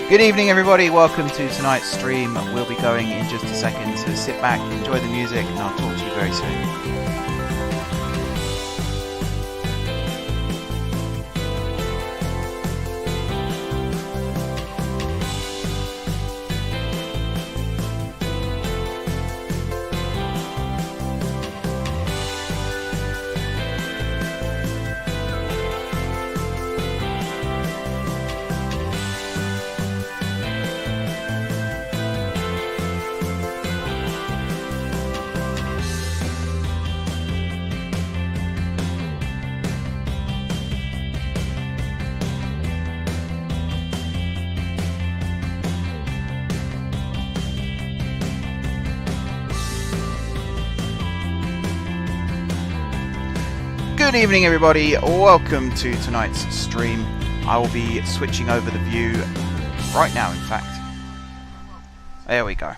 Good evening everybody, welcome to tonight's stream. We'll be going in just a second, so sit back, enjoy the music, and I'll talk to you very soon. Good evening everybody, welcome to tonight's stream. I will be switching over the view right now, in fact. There we go.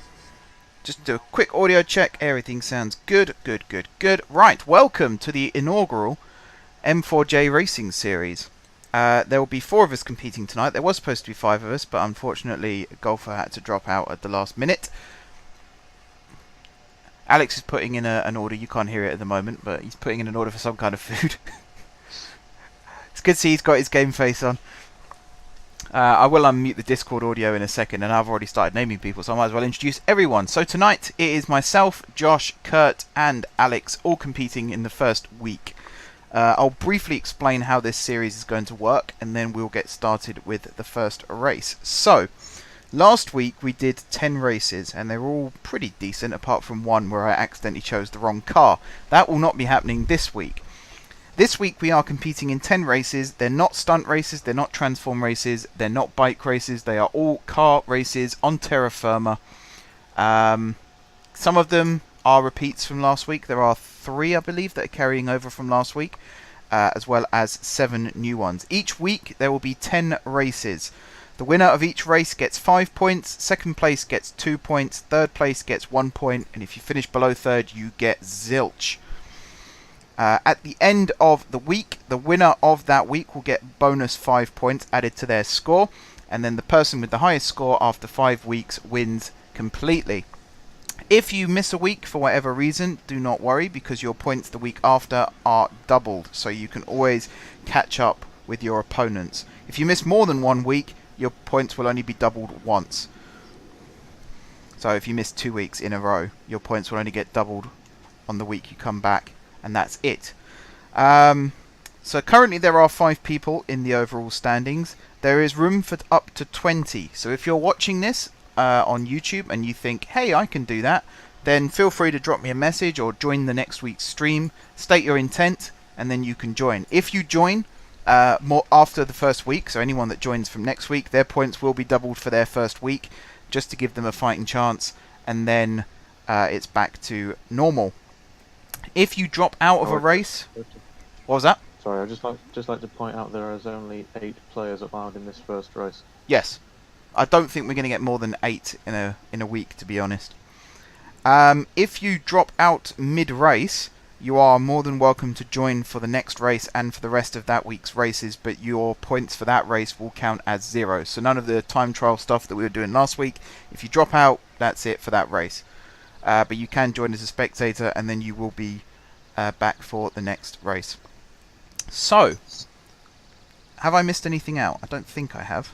Just do a quick audio check, everything sounds good. Right, welcome to the inaugural M4J racing series. There will be 4 of us competing tonight. There was supposed to be 5 of us, but unfortunately Golfer had to drop out at the last minute. Alex is putting in an order. You can't hear it at the moment, but he's putting in an order for some kind of food. It's good to see he's got his game face on. I will unmute the Discord audio in a second, and I've already started naming people, so I might as well introduce everyone. So tonight it is myself, Josh, Kurt, and Alex all competing in the first week. I'll briefly explain how this series is going to work, and then we'll get started with the first race. So, last week we did 10 races and they were all pretty decent apart from one where I accidentally chose the wrong car. That will not be happening this week. This week we are competing in 10 races. They're not stunt races, they're not transform races, they're not bike races, they are all car races on terra firma. Some of them are repeats from last week. There are 3 I believe that are carrying over from last week, as well as 7 new ones. Each week there will be 10 races. The winner of each race gets 5 points, second place gets 2 points, third place gets 1 point, and if you finish below third, you get zilch. At the end of the week, the winner of that week will get bonus 5 points added to their score, and then the person with the highest score after 5 weeks wins completely. If you miss a week for whatever reason, do not worry, because your points the week after are doubled, so you can always catch up with your opponents. If you miss more than 1 week, your points will only be doubled once. So if you miss 2 weeks in a row, your points will only get doubled on the week you come back, and that's it. So currently there are 5 people in the overall standings. There is room for up to 20. So if you're watching this on YouTube and you think, hey, I can do that, then feel free to drop me a message or join the next week's stream. State your intent, and then you can join. If you join more after the first week, so anyone that joins from next week, their points will be doubled for their first week, just to give them a fighting chance, and then it's back to normal. If you drop out of a race, what was that? Sorry, I'd just like to point out there is only 8 players allowed in this first race. Yes, I don't think we're going to get more than 8 in a week, to be honest. If you drop out mid-race, you are more than welcome to join for the next race and for the rest of that week's races, but your points for that race will count as 0. So none of the time trial stuff that we were doing last week. If you drop out, that's it for that race. But you can join as a spectator, and then you will be back for the next race. So, have I missed anything out? I don't think I have.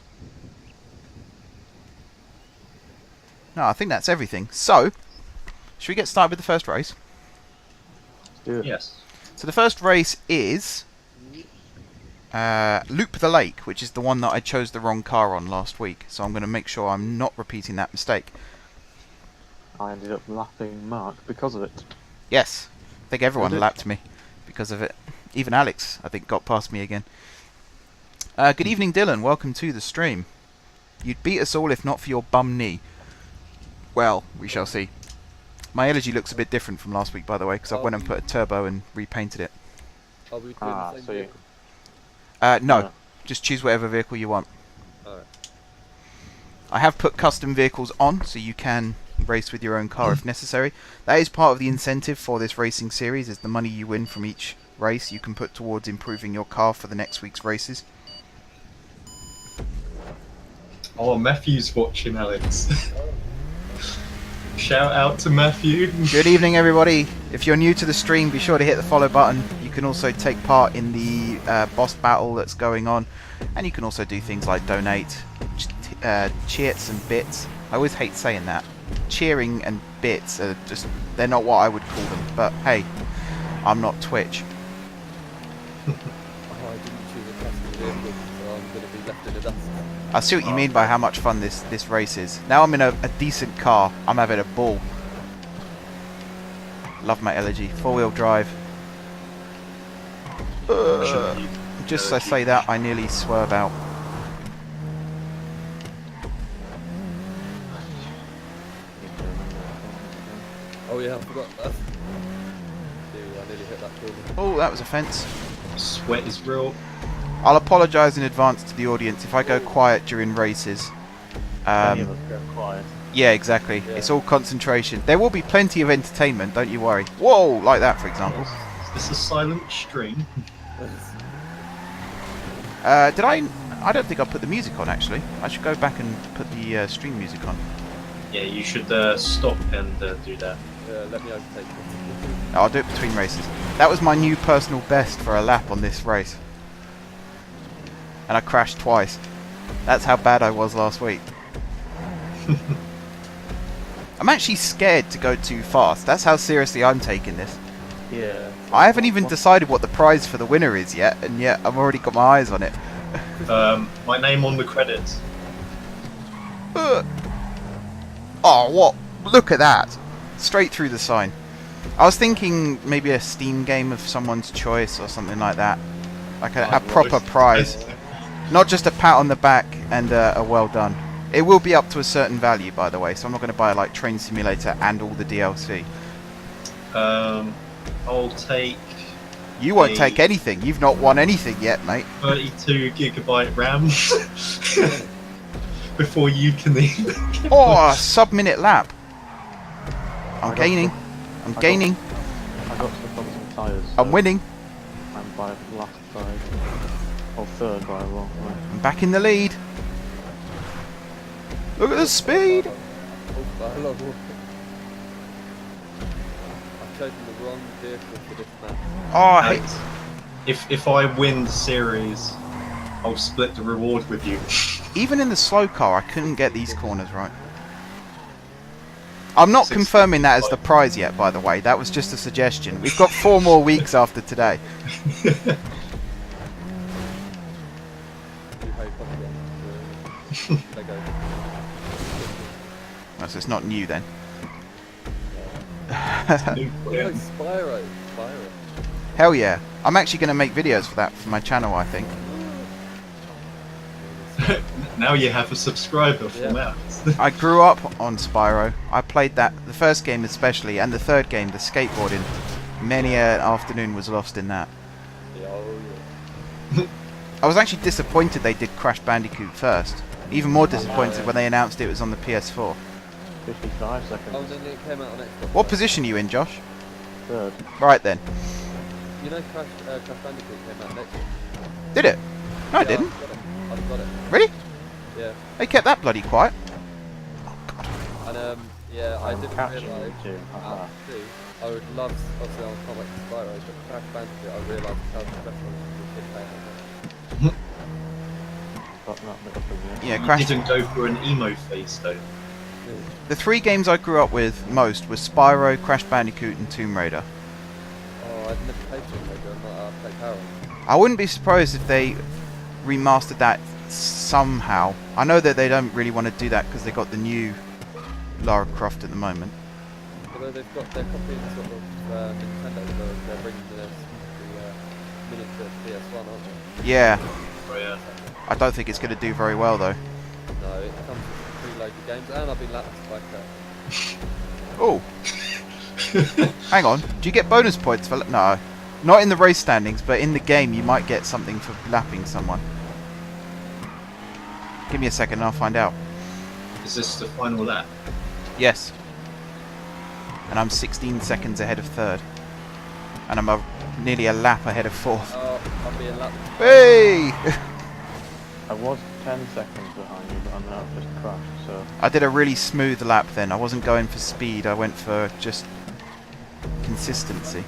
No, I think that's everything. So, should we get started with the first race? Yes. So the first race is Loop the Lake, which is the one that I chose the wrong car on last week. So I'm going to make sure I'm not repeating that mistake. I ended up lapping Mark because of it. Yes, I think everyone lapped me because of it. Even Alex, I think, got past me again. Good evening, Dylan. Welcome to the stream. You'd beat us all if not for your bum knee. Well, we shall see. My Elegy looks a bit different from last week, by the way, because I went and put a turbo and repainted it. Are we doing the same vehicle? No, just choose whatever vehicle you want. Alright. I have put custom vehicles on, so you can race with your own car if necessary. That is part of the incentive for this racing series, is the money you win from each race you can put towards improving your car for the next week's races. Oh, Matthew's watching, Alex. Shout out to Matthew. Good evening, everybody. If you're new to the stream, be sure to hit the follow button. You can also take part in the boss battle that's going on, and you can also do things like donate, cheers and bits. I always hate saying that. Cheering and bits are they're not what I would call them, but hey, I'm not Twitch. Oh, I didn't choose a custom vehicle, so I'm going to be left in the dust. I see what you mean by how much fun this race is. Now I'm in a decent car. I'm having a ball. Love my Elegy. 4-wheel drive. Just as I say that, I nearly swerve out. Oh yeah, I forgot that. Dude, I nearly hit that corner. Oh, that was a fence. Sweat is real. I'll apologise in advance to the audience if I go quiet during races. Any of us go quiet. Yeah, exactly. Yeah. It's all concentration. There will be plenty of entertainment, don't you worry. Whoa, like that, for example. Is this a silent stream? Did I don't think I put the music on, actually. I should go back and put the stream music on. Yeah, you should stop and do that. Let me overtake you. I'll do it between races. That was my new personal best for a lap on this race. And I crashed twice. That's how bad I was last week. I'm actually scared to go too fast. That's how seriously I'm taking this. Yeah. I haven't even decided what the prize for the winner is yet, and yet I've already got my eyes on it. My name on the credits. Oh, what? Look at that. Straight through the sign. I was thinking maybe a Steam game of someone's choice or something like that. Like a proper prize. Not just a pat on the back and a well done. It will be up to a certain value, by the way, so I'm not going to buy like Train Simulator and all the DLC. I'll take... You won't take anything. You've not won anything yet, mate. 32GB RAM. Before you can even... Oh, a sub-minute lap. I'm gaining. I'm gaining. I got stuck on some tyres. I'm winning. I'm by last side. Or third by a long way. I'm back in the lead. Look at the speed. Oh, hello. I've chosen the wrong vehicle for this map. Oh, I hate... If I win the series, I'll split the reward with you. Even in the slow car, I couldn't get these corners right. I'm not 60. confirming that as the prize yet, by the way. That was just a suggestion. We've got 4 more weeks after today. Oh, so it's not new then. Spyro. Hell yeah. I'm actually going to make videos for that for my channel, I think. Now you have a subscriber from that. I grew up on Spyro. I played that, the first game especially, and the third game, the skateboarding. Many an afternoon was lost in that. I was actually disappointed they did Crash Bandicoot first. Even more disappointed when they announced it was on the PS4. 55 seconds. Oh, then it came out on Xbox. What position are you in, Josh? Third. Right then. You know Crash Bandicoot came out next year? Did it? No, it didn't. I've got it. Really? Yeah. They kept that bloody quiet. And yeah, I didn't catching realise you too. Haha. I would love, obviously I'm not like Spyro, but Crash Bandicoot, I realised how special it is. Got that bit up again. Yeah, You Crash. didn't go for an emo face though. The 3 games I grew up with most was Spyro, Crash Bandicoot, and Tomb Raider. Oh, I'd never played Tomb Raider, I played Power. I wouldn't be surprised if they remastered that somehow. I know that they don't really want to do that because they got the new Lara Croft at the moment. Although they've got their copying sort of Nintendo, so they're bringing the miniature PS1, aren't they? Yeah, Oh yeah. I don't think it's going to do very well though. No, it comes with preloaded games, and I've been lapped like that. Oh, hang on. Do you get bonus points for... No, not in the race standings, but in the game you might get something for lapping someone. Give me a second and I'll find out. Is this the final lap? Yes. And I'm 16 seconds ahead of third. And I'm nearly a lap ahead of fourth. Oh, I'm being lapped. Hey! I was 10 seconds behind you, but I'm now just crashed, so... I did a really smooth lap then. I wasn't going for speed, I went for just consistency.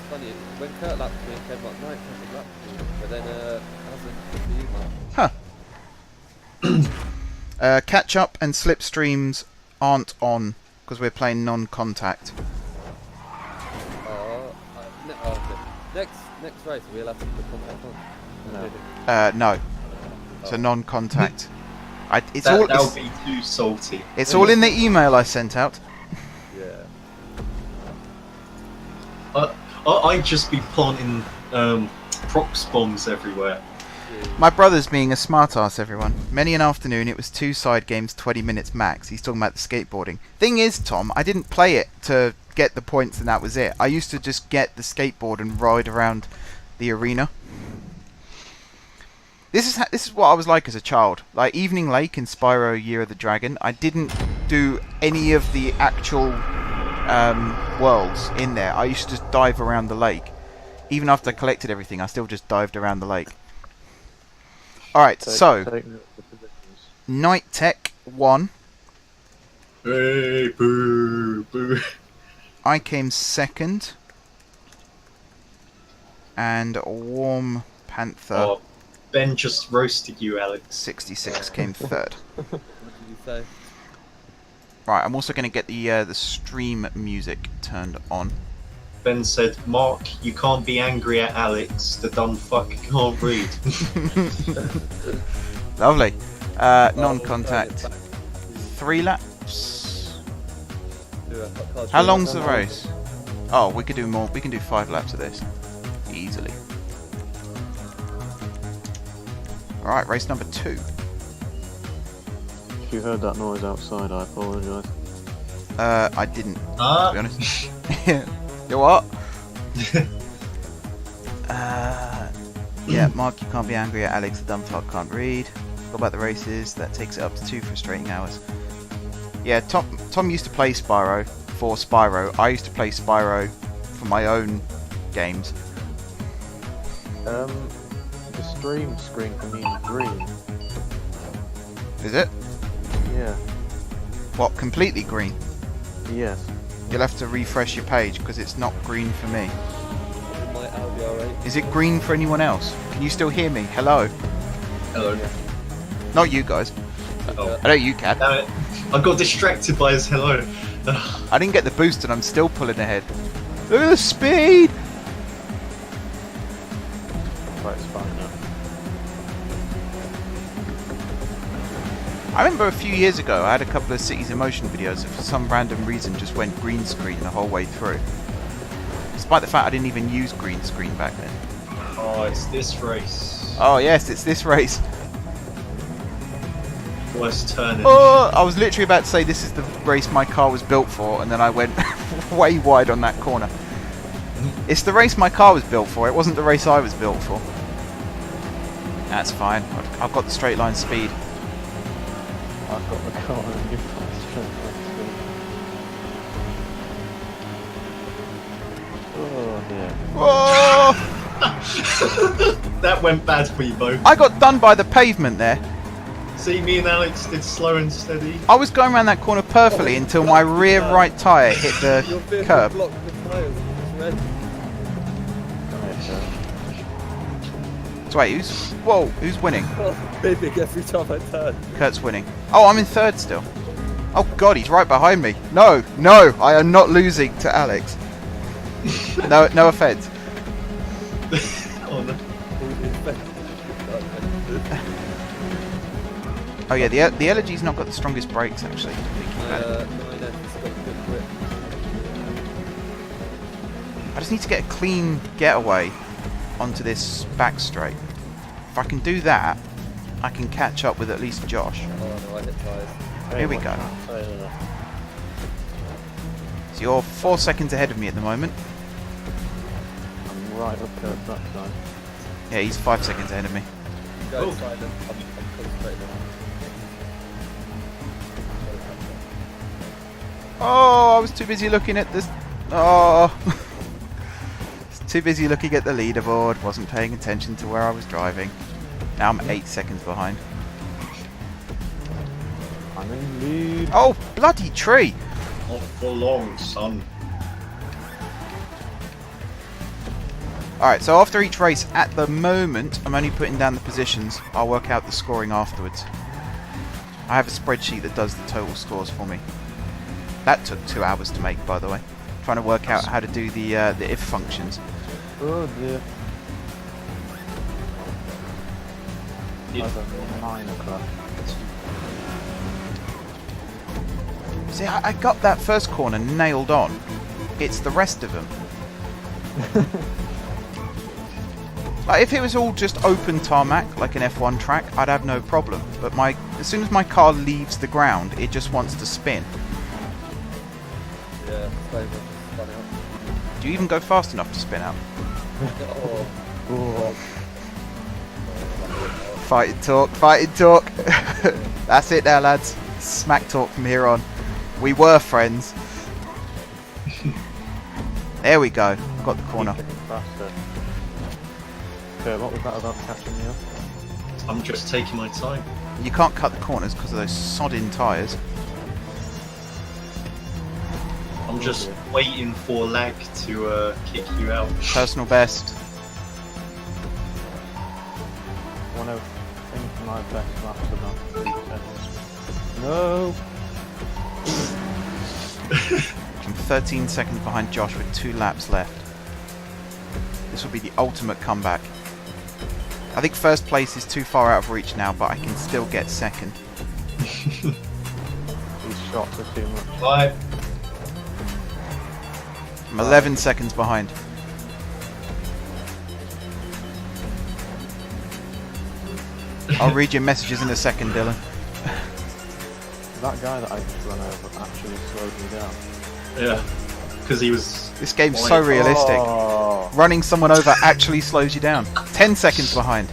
Funny, when Kurt lapped me, it came like 9 seconds lap to me, but then hasn't for you, Mark. Catch up and slipstreams aren't on because we're playing non-contact. Okay. Next race, we'll have to put the contact on. No. No. So non-contact. That'll be too salty. It's all in the email I sent out. Yeah. I'd just be planting prox bombs everywhere. My brother's being a smartass, everyone. Many an afternoon, it was 2 side games, 20 minutes max. He's talking about the skateboarding. Thing is, Tom, I didn't play it to get the points and that was it. I used to just get the skateboard and ride around the arena. This is what I was like as a child. Like Evening Lake and Spyro Year of the Dragon, I didn't do any of the actual worlds in there. I used to just dive around the lake. Even after I collected everything, I still just dived around the lake. Alright, so Take the positions. Night Tech 1. Hey, boo, boo. I came second. And Warm Panther Oh, Ben just roasted you, Alex. 66 came third. What did you say? Right, I'm also going to get the stream music turned on. Ben said, Mark, you can't be angry at Alex. The dumb fuck can't read. Lovely. Non-contact. 3 laps. How long's the race? Oh, we could do more. We can do 5 laps of this. Easily. Alright, race number 2. If you heard that noise outside, I apologise. I didn't, to be honest. You what? Yeah, Mark, you can't be angry at Alex, the dumb fuck can't read. What about the races? That takes it up to 2 frustrating hours. Yeah, Tom used to play Spyro for Spyro. I used to play Spyro for my own games. The stream screen for me is green. Is it? Yeah. What, completely green? Yes. You'll have to refresh your page because it's not green for me. In my Audi R8. Is it green for anyone else? Can you still hear me? Hello? Hello. Not you guys. Oh. I know you can. Damn it. I got distracted by his hello. I didn't get the boost and I'm still pulling ahead. Look at the speed! Right, it's fine now. I remember a few years ago I had a couple of Cities in Motion videos that for some random reason just went green screen the whole way through. Despite the fact I didn't even use green screen back then. Oh, it's this race. Oh yes, it's this race. Worst turning. Oh, I was literally about to say this is the race my car was built for and then I went way wide on that corner. It's the race my car was built for, it wasn't the race I was built for. That's fine, I've got the straight line speed. I've got the car and you've got the straight line speed. Oh dear. Whoa! That went bad for you both. I got done by the pavement there. See, me and Alex did slow and steady. I was going around that corner perfectly until my rear right tyre hit Your the vehicle curb. blocked the tyres. It's red. So wait, who's winning? Oh, big every time I turn. Kurt's winning. Oh, I'm in third still. Oh god, he's right behind me. No, I am not losing to Alex. No offence. Oh, no. Oh yeah, the Elegy's not got the strongest brakes actually. Thinking about it. 9F's got good grip. I just need to get a clean getaway onto this back straight. If I can do that, I can catch up with at least Josh. Oh no, I hit tyres. Here we go. So you're 4 seconds ahead of me at the moment. I'm right up Kurt's backside. Yeah, he's 5 seconds ahead of me. Go Oh. inside them. I'm concentrating on. Oh, I was too busy looking at this. Oh. Too busy looking at the leaderboard. Wasn't paying attention to where I was driving. Now I'm 8 seconds behind. I'm in lead. Oh, bloody tree! Not for long, son. Alright, so after each race, at the moment, I'm only putting down the positions. I'll work out the scoring afterwards. I have a spreadsheet that does the total scores for me. That took 2 hours to make, by the way. Trying to work out how to do the if functions. Oh dear. Yeah. I've got 9 o'clock. See, I got that first corner nailed on. It's the rest of them. Like, if it was all just open tarmac, like an F1 track, I'd have no problem. But as soon as my car leaves the ground, it just wants to spin. Yeah, very much funny. Do you even go fast enough to spin out? Oh, Oh, Fighting talk, fighting talk. That's it now, lads. Smack talk from here on. We were friends. There we go. Got the corner. keep getting faster. Okay, what was that about catching me up? I'm just taking my time. You can't cut the corners because of those sodding tyres. I'm just waiting for lag to kick you out. Personal best. One of think my best laps about 3 seconds. No! I'm 13 seconds behind Josh with 2 laps left. This will be the ultimate comeback. I think first place is too far out of reach now, but I can still get second. These shots are too much. Bye. I'm 11 seconds behind. I'll read your messages in a second, Dylan. That guy that I just ran over actually slowed me down. Yeah, because he was. This game's so realistic. Oh, Running someone over actually slows you down. 10 seconds behind.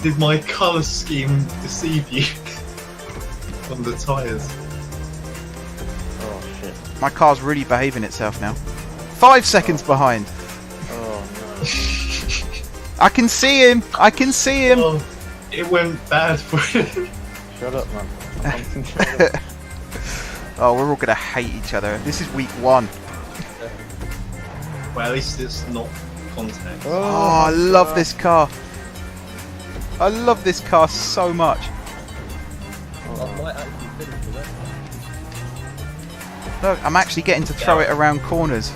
Did my colour scheme deceive you on the tyres? oh shit. My car's really behaving itself now. 5 seconds behind. Oh no. I can see him. I can see him. Oh, it went bad for him. Shut up, man. Concentrate. Oh, we're all gonna hate each other. This is week 1. Well, at least it's not contact. Oh, I love this car. I love this car so much. I might actually finish with that. Look, I'm actually getting to throw it around corners.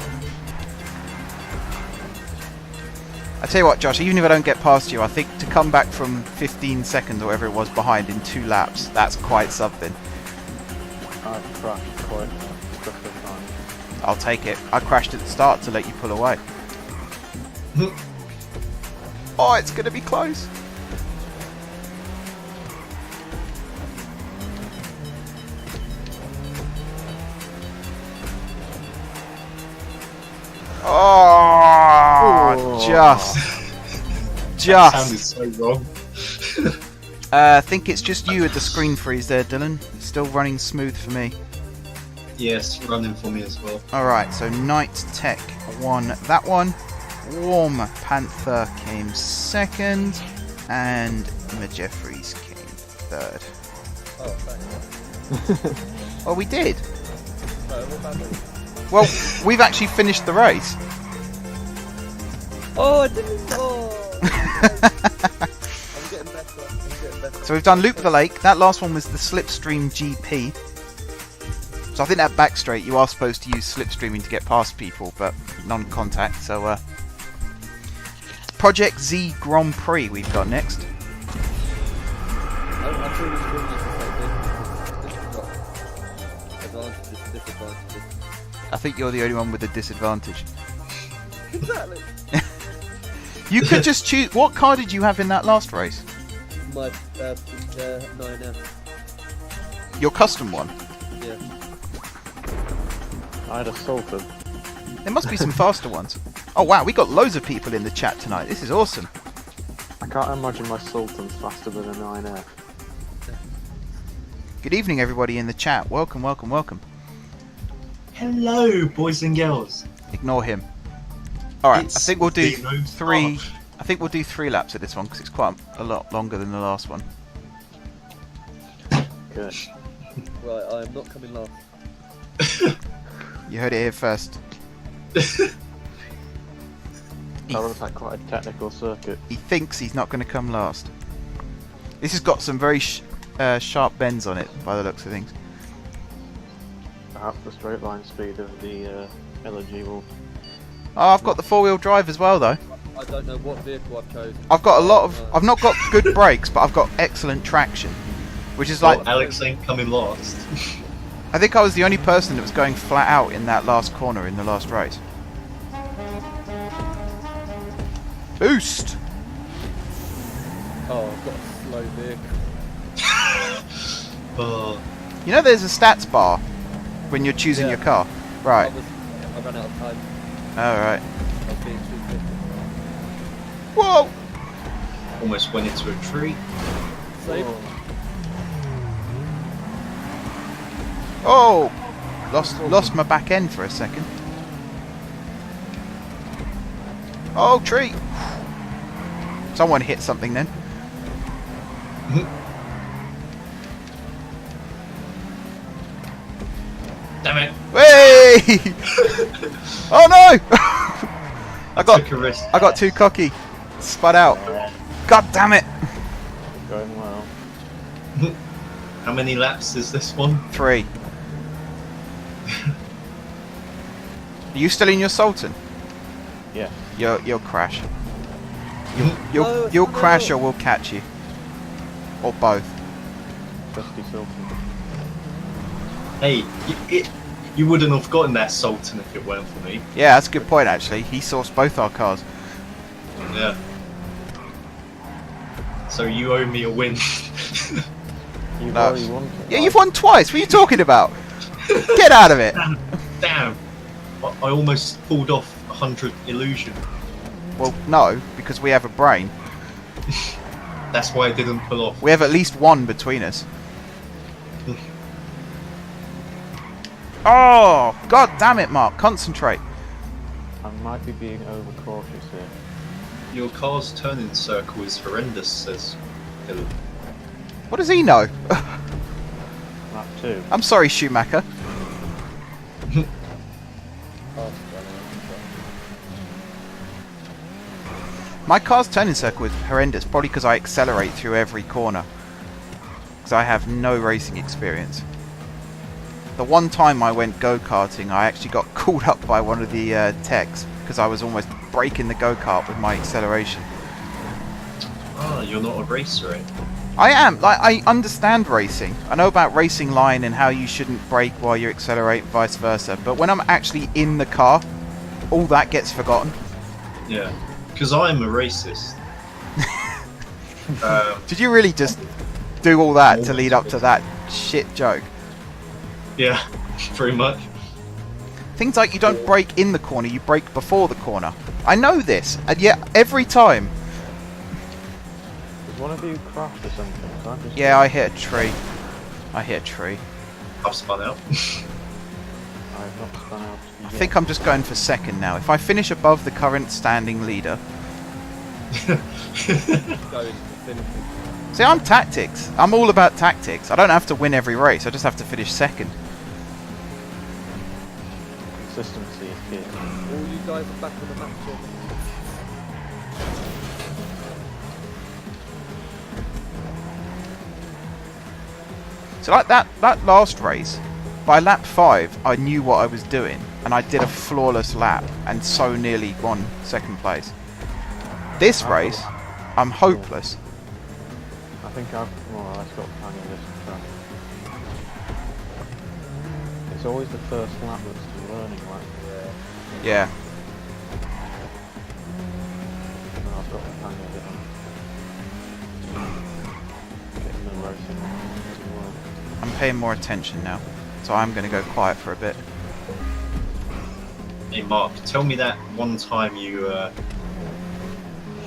I tell you what, Josh, even if I don't get past you, I think to come back from 15 seconds or whatever it was behind in 2 laps, that's quite something. I've crashed quite a couple of times. I'll take it. I crashed at the start to let you pull away. Oh, it's going to be close. Oh, just. That sounded so wrong. I think it's just you with the screen freeze there, Dylan. It's still running smooth for me. Yes, running for me as well. Alright, so Night Tech won that one. Warm Panther came second. And Emma Jeffries came third. Oh, thanks. Oh, we did. No, what happened? Well, we've actually finished the race. Oh, I didn't. Oh. I'm getting better. So we've done Loop the Lake. That last one was the Slipstream GP. So I think that back straight, you are supposed to use slipstreaming to get past people, but non-contact. So Project Z Grand Prix we've got next. I thought it was really just the same thing. Advantages and disadvantages. I think you're the only one with a disadvantage. Exactly. You could just choose. What car did you have in that last race? My 9M. Your custom one. Yeah. I had a Sultan. There must be some faster ones. Oh wow, we got loads of people in the chat tonight. This is awesome. I can't imagine my Sultan's faster than a 9F. Good evening, everybody in the chat. Welcome, welcome, welcome. Hello, boys and girls. Ignore him. All right, It's I think we'll do the road 3 I think we'll do 3 laps of this one because it's quite a lot longer than the last one. Good. Right, I'm not coming last. You heard it here first. That looks like quite a technical circuit. He thinks he's not going to come last. This has got some very sharp bends on it by the looks of things. Perhaps the straight line speed of the LG will. Oh, I've got the 4-wheel drive as well though. I don't know what vehicle I've chosen. I've got a lot of. I've not got good brakes, but I've got excellent traction, which is like. Alex ain't coming last. I think I was the only person that was going flat out in that last corner in the last race. Boost! Oh, I've got a slow vehicle. Oh, You know, there's a stats bar when you're choosing your car, right? I ran out of time. All right. I was being too quick. Whoa! almost went into a tree. Save. Oh! Lost my back end for a second. Oh, tree! Someone hit something then. Damn it! Hey! Oh no! I Took a risk. got too cocky. Spun out. God damn it! Going well. How many laps is this one? 3. Are you still in your Sultan? Yeah. You'll crash. No, You'll no. crash or we'll catch you. Or both. Dusty Sultan. Hey, you wouldn't have gotten that Sultan if it weren't for me. Yeah, that's a good point actually. He sourced both our cars. Yeah. So you owe me a win. You've No. already won. Yeah, you've won twice. What are you talking about? Get out of it. Damn. I almost pulled off 100 illusion. Well, no, because we have a brain. That's why I didn't pull off. We have at least one between us. Oh, god damn it, Mark. Concentrate. I might be being overcautious here. Your car's turning circle is horrendous, says Hill. What does he know? Lap 2. I'm sorry, Schumacher. My car's turning circle is horrendous, probably because I accelerate through every corner. Because I have no racing experience. The one time I went go-karting, I actually got called up by one of the techs because I was almost breaking the go-kart with my acceleration. Ah, you're not a racer, eh? I am. Like, I understand racing. I know about racing line and how you shouldn't brake while you accelerate, vice versa. But when I'm actually in the car, all that gets forgotten. Yeah. Because I'm a racist. Did you really just do all that to lead up to that shit joke? Yeah, pretty much. Things like you don't brake in the corner, you brake before the corner. I know this, and yet every time... Did one of you crash or something? So I'm just Yeah, I hit a tree. I've spun out. I've not spun out. I think I'm just going for second now. If I finish above the current standing leader... Going to finish. See, I'm tactics. I'm all about tactics. I don't have to win every race, I just have to finish second. Consistency is key. All you guys are back on the match. So like that last race, by lap 5, I knew what I was doing, and I did a flawless lap, and so nearly won second place. This race, I'm hopeless. I think I've more or less got the hang of this track. It's always the first lap that's the learning lap. Yeah. And I've got the hang of it. Getting the racing as well. I'm paying more attention now, so I'm going to go quiet for a bit. Hey Mark, tell me that one time you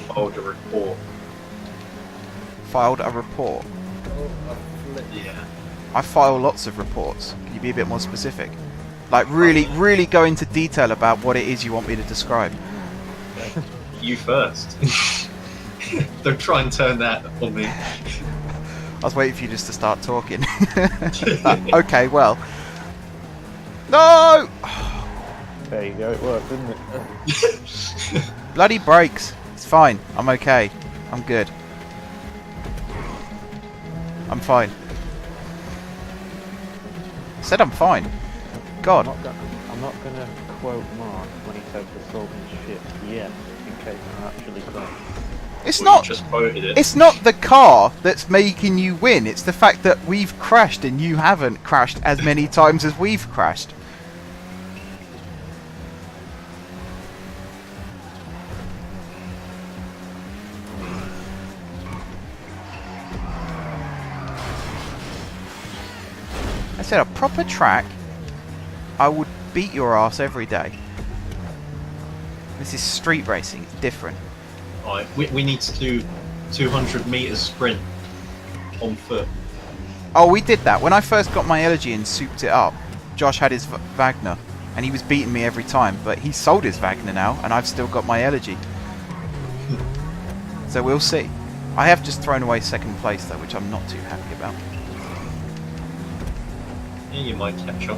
filed a report. Filed a report. Oh, I flipped. Yeah. I file lots of reports. Can you be a bit more specific? Like really go into detail about what it is you want me to describe. You first. Don't try and turn that on me. I was waiting for you just to start talking. Okay, well. No! There you go, it worked, didn't it? Bloody brakes. It's fine. I'm okay. I'm good. I'm fine. I said I'm fine. God. I'm not gonna quote Mark when he says the Sultan's shit yet, in case I actually crash. It's Well, you not. just quoted it. It's not the car that's making you win. It's the fact that we've crashed and you haven't crashed as many times as we've crashed. I said a proper track, I would beat your ass every day. This is street racing. It's different. Alright, we need to do 200 meter sprint on foot. Oh, we did that. When I first got my Elegy and souped it up, Josh had his Wagner, and he was beating me every time, but he sold his Wagner now, and I've still got my Elegy. So we'll see. I have just thrown away second place, though, which I'm not too happy about. Yeah, you might catch up.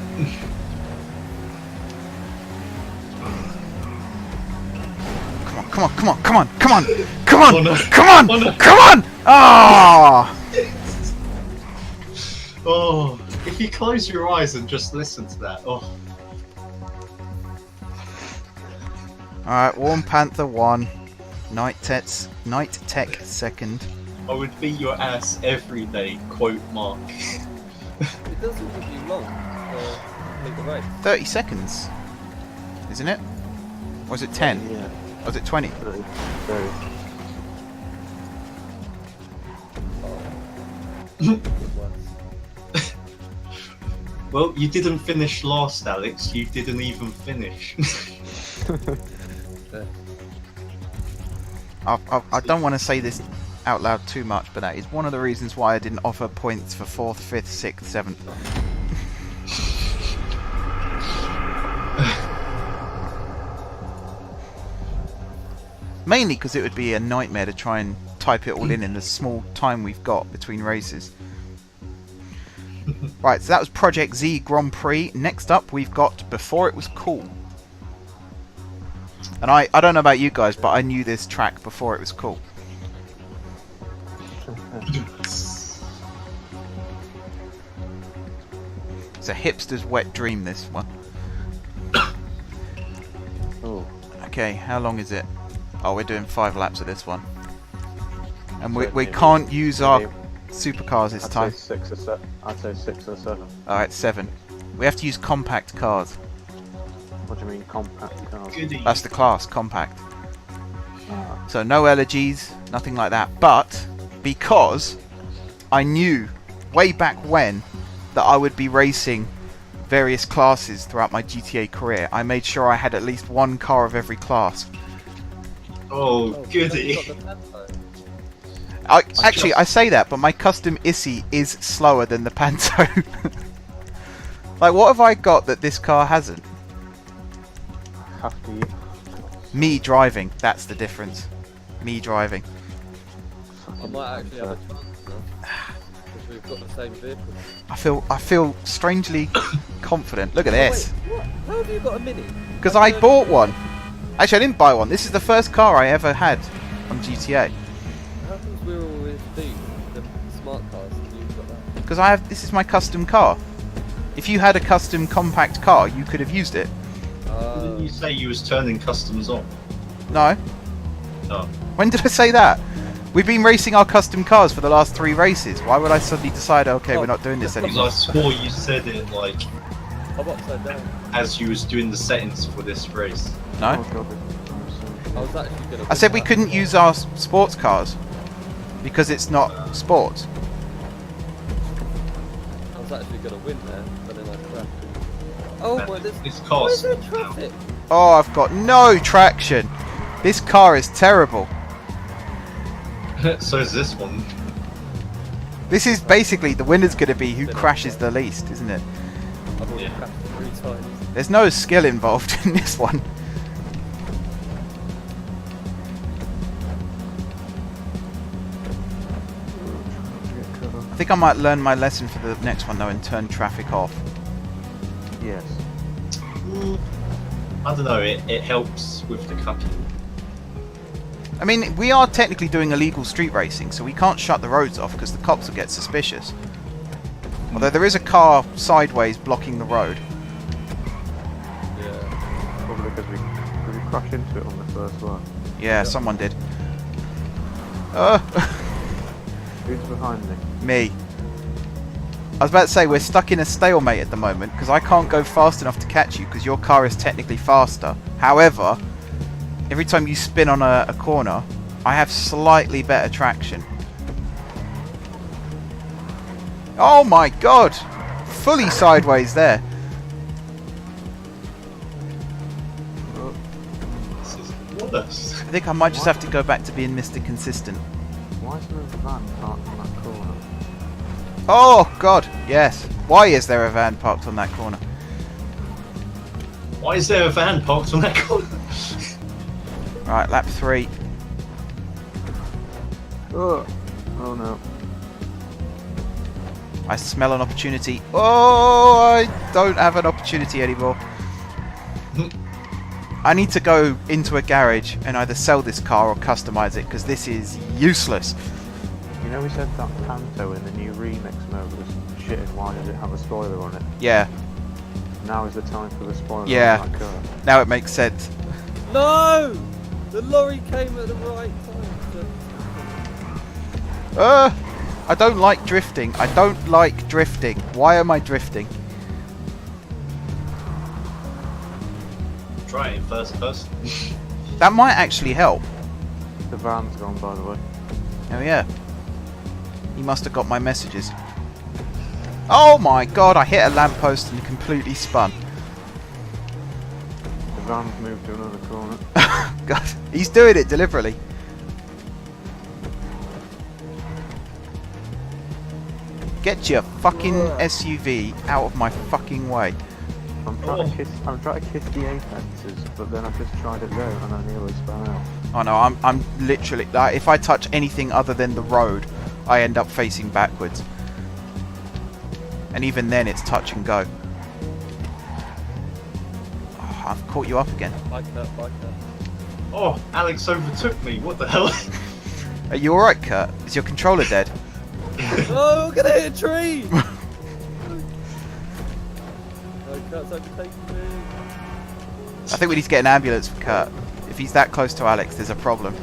Come on, come on, come on, come on, come on, Oh, no. come on, Oh, no. come on! Ah! Oh, if you close your eyes and just listen to that, oh. Alright, Warm Panther 1, Night Tech 2nd. I would beat your ass every day, quote Mark. It doesn't give you long to make the race. 30 seconds, isn't it? Or is it 10? Yeah, Or is it 20? very. Good work. Well, you didn't finish last, Alex. You didn't even finish. I don't want to say this out loud too much, but that is one of the reasons why I didn't offer points for 4th, 5th, 6th, 7th. Mainly because it would be a nightmare to try and type it all in the small time we've got between races. Right, so that was Project Z Grand Prix. Next up, we've got Before It Was Cool. And I don't know about you guys, but I knew this track before it was cool. It's a hipster's wet dream, this one. Oh, Okay, how long is it? Oh, we're doing 5 laps of this one. And we Maybe- can't use our maybe- supercars this I'd time. say 6 or 7. I'd say 6 or 7. Alright, 7. We have to use compact cars. What do you mean compact cars? Goody. That's the class, compact. Ah, So no elegies, nothing like that. But because I knew way back when that I would be racing various classes throughout my GTA career, I made sure I had at least one car of every class. Oh, Oh, goody. you got the Panto. Actually, I say that, but my custom Issy is slower than the Panto. Like, what have I got that this car hasn't? have to. Me driving, that's the difference. Me driving. I might actually have a chance now. Because we've got the same vehicle. I feel strangely confident. Look at this. Wait, what? How have you got a Mini? Because I bought one. Actually, I didn't buy one. This is the first car I ever had on GTA. How comes we're all with the smart cars and you've got that? Because this is my custom car. If you had a custom compact car, you could have used it. Didn't you say you was turning customs on? No. No. When did I say that? We've been racing our custom cars for the last 3 races. Why would I suddenly decide, okay, we're not doing this Because anymore? I swore you said it like I'm upside down. as you was doing the settings for this race. No? Oh god, I'm so I was actually going to. I said we couldn't use our sports cars because it's not sports. I was actually going to win there, but then I crashed. Oh my, This why car's is there traffic? Oh, I've got no traction. This car is terrible. so is this one. This is basically the winner's going to be who crashes the least, isn't it? I've already Yeah. crashed 3 times. There's no skill involved in this one. think I might learn my lesson for the next one though and turn traffic off. Yes. I don't know, it helps with the cucking. I mean, we are technically doing illegal street racing, so we can't shut the roads off because the cops will get suspicious. Although there is a car sideways blocking the road. Yeah. Probably because we crashed into it on the first one. Yeah, someone did. Who's behind me? Me. I was about to say, we're stuck in a stalemate at the moment because I can't go fast enough to catch you because your car is technically faster. However, every time you spin on a corner, I have slightly better traction. Oh my god! Fully sideways there. What the? I think I might just have to go back to being Mr. Consistent. Why is there a van parked on that corner? Oh god, yes. Why is there a van parked on that corner? Why is there a van parked on that corner? Right, lap 3. Oh no. I smell an opportunity. Oh, I don't have an opportunity anymore. I need to go into a garage and either sell this car or customize it because this is useless. You know we said that Panto in the new remix mode was shit, why did it have a spoiler on it? Yeah, Now is the time for the spoiler Yeah. on that car. now it makes sense. No! The lorry came at the right time. I don't like drifting. I don't like drifting. Why am I drifting? Try it in first person. That might actually help. The van's gone, by the way. Oh yeah. He must have got my messages. Oh my god, I hit a lamppost and completely spun. The van's moved to another corner. God, he's doing it deliberately. Get your fucking SUV out of my fucking way. I'm trying to kiss the apexes, but then I just tried it there and I nearly spun out. Oh no, I'm literally like, if I touch anything other than the road, I end up facing backwards. And even then it's touch and go. Oh, I've caught you up again. Like that. Oh, Alex overtook me. What the hell? Are you alright, Kurt? Is your controller dead? Oh, I'm gonna hit a tree! No, Kurt's overtaking me. I think we need to get an ambulance for Kurt. If he's that close to Alex, there's a problem.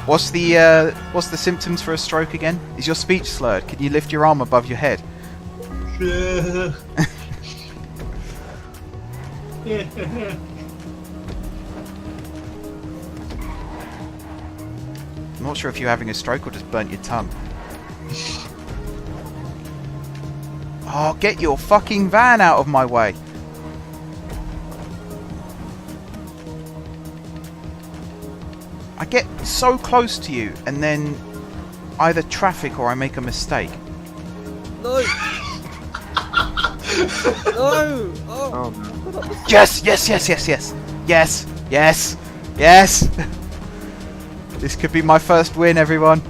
What's the symptoms for a stroke again? Is your speech slurred? Can you lift your arm above your head? I'm not sure if you're having a stroke or just burnt your tongue. Oh, get your fucking van out of my way! I get so close to you and then either traffic or I make a mistake. No! No! Oh no. Yes! Yes! Yes! Yes! Yes! Yes! Yes! Yes! This could be my first win, everyone.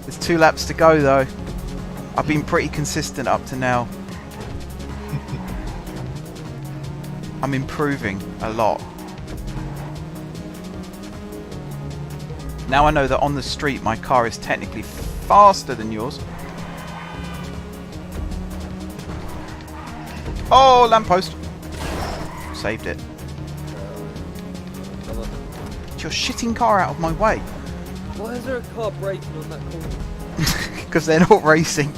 There's 2 laps to go, though. I've been pretty consistent up to now. I'm improving a lot. Now I know that on the street my car is technically faster than yours. Oh, lamppost. Saved it. Get your shitting car out of my way. Why is there a car braking on that corner? Because they're not racing.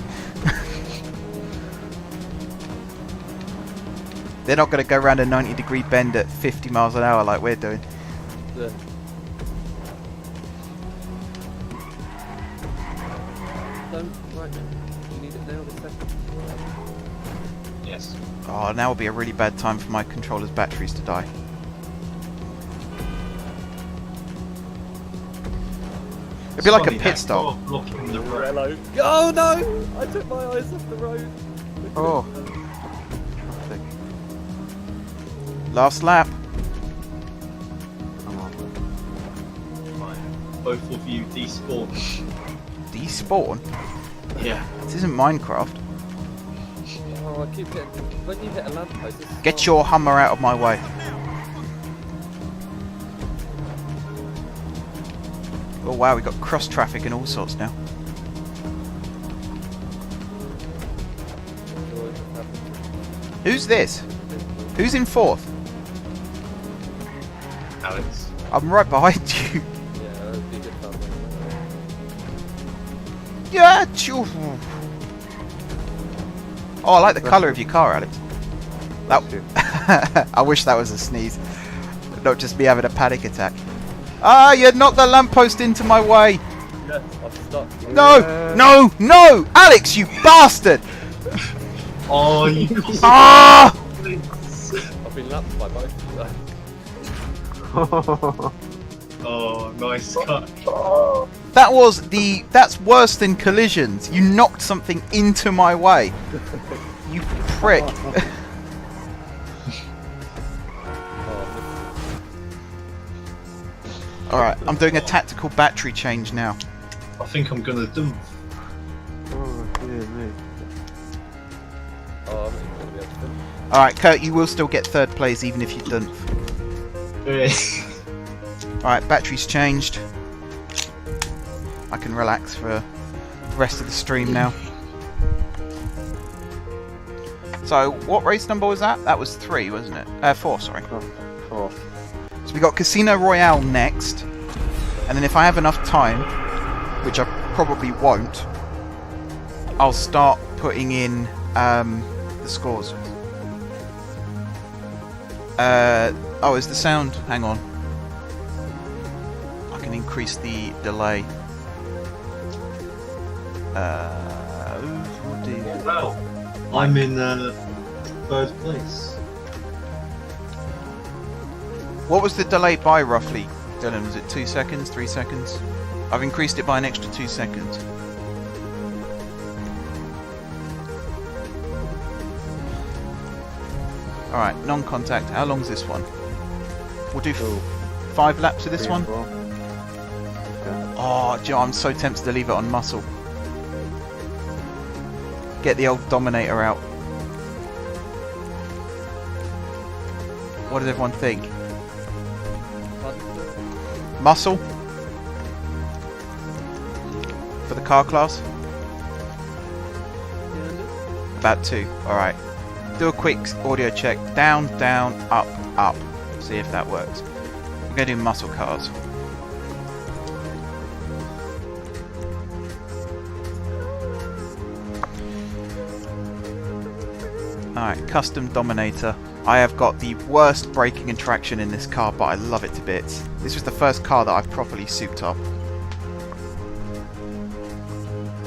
They're not going to go around a 90-degree bend at 50 miles an hour like we're doing. Yeah. Right. You need it now this second? Yes. Oh, now will be a really bad time for my controller's batteries to die. It'd be like a pit stop. Blocking the road. Hello. Oh no! I took my eyes off the road. Oh. Last lap. Come on. Right. Both of you despawn. despawn? Yeah. This isn't Minecraft. Oh, I keep getting... When you hit a lamppost... it's Get so- your Hummer out of my way. Oh wow, we got cross traffic and all sorts now. Who's this? Who's in fourth? Alex. I'm right behind you. Yeah, that would be good fun. Yeah, sure. Oh, I like the colour of your car, Alex. That I wish that was a sneeze, not just me having a panic attack. Ah, you knocked the lamppost into my way. Yes, I'm stuck. No, no, no, Alex, you bastard! Oh, you cost Ah! I've been lapped by both of you. Oh, nice cut. That's worse than collisions. You knocked something into my way. You prick. Alright, I'm doing a tactical battery change now. I think I'm gonna do. Oh dear me. Oh, I'm not going to be able to. Alright, Kurt, you will still get third place even if you don't. Alright, battery's changed. I can relax for the rest of the stream now. So, what race number was that? That was 3, wasn't it? 4, sorry. Oh. So we got Casino Royale next, and then if I have enough time, which I probably won't, I'll start putting in the scores. Oh, is the sound? Hang on. I can increase the delay. Well, I'm in third place. What was the delay by roughly, Dylan? Was it 2 seconds, 3 seconds? I've increased it by an extra 2 seconds. Alright, non-contact. How long's this one? We'll do 5 laps of this one. Oh, do you know, I'm so tempted to leave it on muscle. Get the old Dominator out. What does everyone think? Muscle? For the car class? About 2. Alright. Do a quick audio check. Down, down, up, up. See if that works. I'm going to do muscle cars. Alright, custom Dominator. I have got the worst braking and traction in this car, but I love it to bits. This was the first car that I've properly souped up. I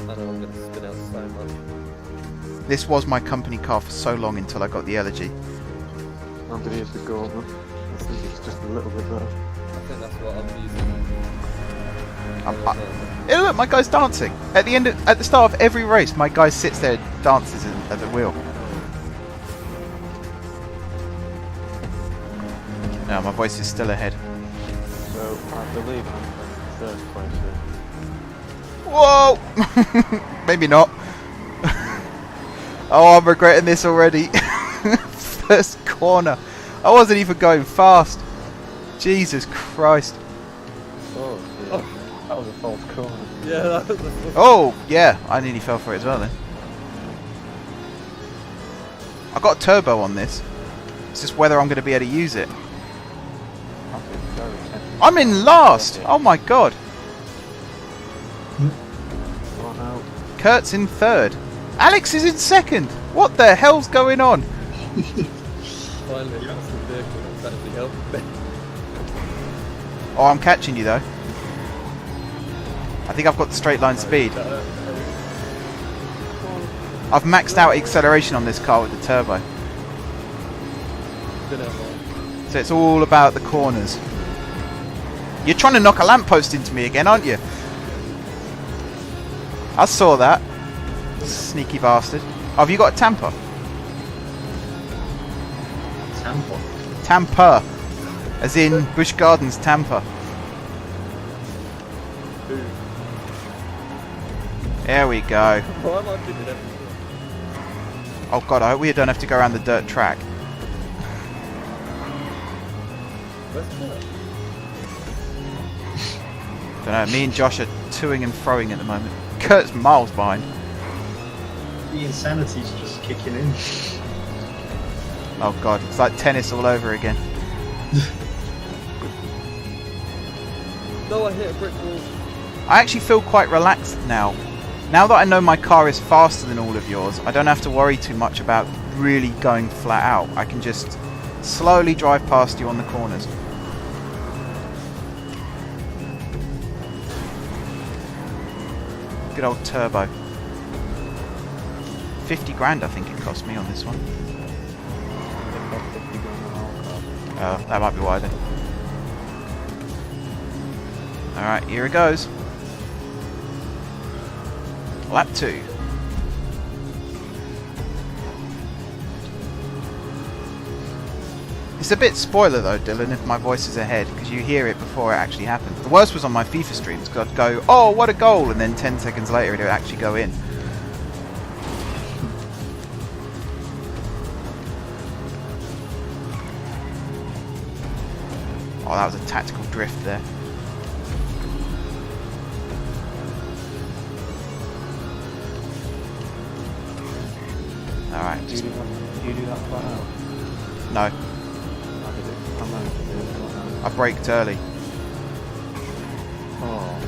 know I'm going to spin out so much. This was my company car for so long until I got the Elegy. I'm going to use the Gauntlet. I think it's just a little bit better. I think that's what I'm using. Hey, look, my guy's dancing. At the start of every race, my guy sits there and dances at the wheel. No, my voice is still ahead. So, I believe I'm in third place here. Whoa! Maybe not. Oh, I'm regretting this already. First corner. I wasn't even going fast. Jesus Christ. Oh, yeah. That was a false corner. Yeah, that was a... Oh, yeah. I nearly fell for it as well then. I got a turbo on this. It's just whether I'm going to be able to use it. I'm in last! Oh my god. Oh no. Kurt's in third. Alex is in second. What the hell's going on? Finally, that's the vehicle that's actually helping me. Oh, I'm catching you though. I think I've got the straight line speed. I've maxed out acceleration on this car with the turbo. So it's all about the corners. You're trying to knock a lamppost into me again, aren't you? I saw that. Sneaky bastard. Oh, have you got a tamper? Tampon. Tamper. As in Busch Gardens tamper. There we go. Why am I doing everything? Oh god, I hope we don't have to go around the dirt track. Where's Kurt? Don't know, me and Josh are toing and froing at the moment. Kurt's miles behind. The insanity's just kicking in. Oh god, it's like tennis all over again. No, I hit a brick wall. I actually feel quite relaxed now. Now that I know my car is faster than all of yours, I don't have to worry too much about really going flat out. I can just slowly drive past you on the corners. Good old turbo. 50 grand I think it cost me on this one. Oh, that might be why then. Alright, here it goes. Lap 2. It's a bit spoiler though, Dylan, if my voice is ahead, because you hear it before it actually happens. The worst was on my FIFA streams, because I'd go, oh, what a goal, and then 10 seconds later it would actually go in. Oh, that was a tactical drift there. Alright, Do you do that flat out? no, I did it. I managed to do it flat out. I braked early, Oh.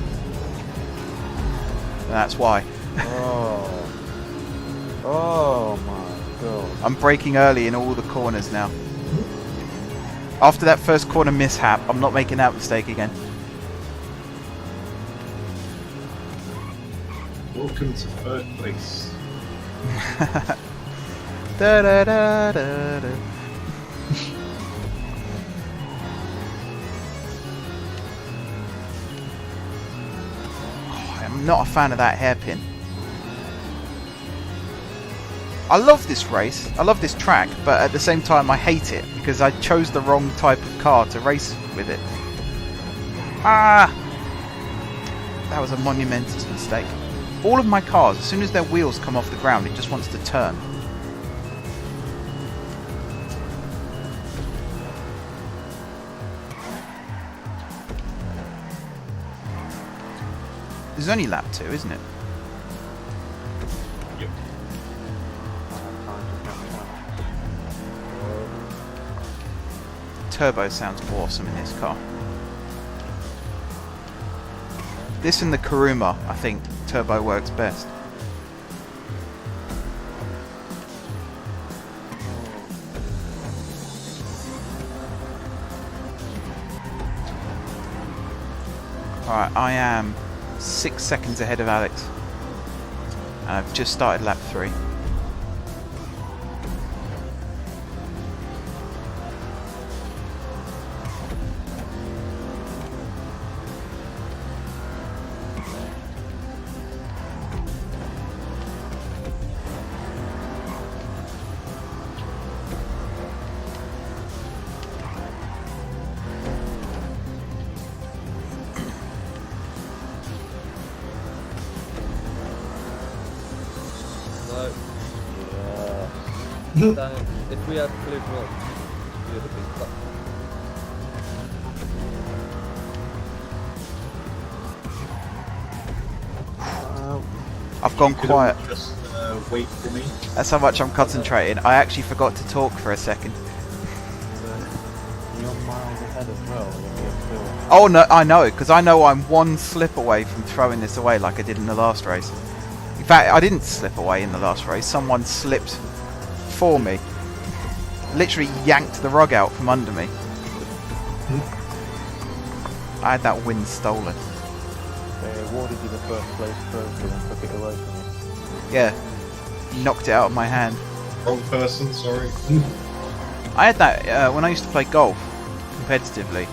and that's why. Oh. Oh my god. I'm braking early in all the corners now. After that first corner mishap, I'm not making that mistake again. Welcome to third place. Da, da, da, da, da. Oh, I'm not a fan of that hairpin. I love this race, I love this track, but at the same time I hate it because I chose the wrong type of car to race with it. Ah! That was a monumentous mistake. All of my cars, as soon as their wheels come off the ground, it just wants to turn. This is only lap 2, isn't it? Yep. Turbo sounds awesome in this car. This and the Kuruma, I think turbo works best. Alright, I am 6 seconds ahead of Alex. And I've just started lap 3. No. Damn, if we had blue one, we would have been fucked. I've gone Could've quiet. Just wait for me. That's how much I'm concentrating. I actually forgot to talk for a second. You're miles ahead as well. You're still... Oh no, I know, because I know I'm one slip away from throwing this away like I did in the last race. In fact, I didn't slip away in the last race. Someone slipped for me. Literally yanked the rug out from under me. I had that win stolen. They awarded you the first place trophy and took it away from you. Yeah, knocked it out of my hand. Wrong person, sorry. I had that when I used to play golf competitively.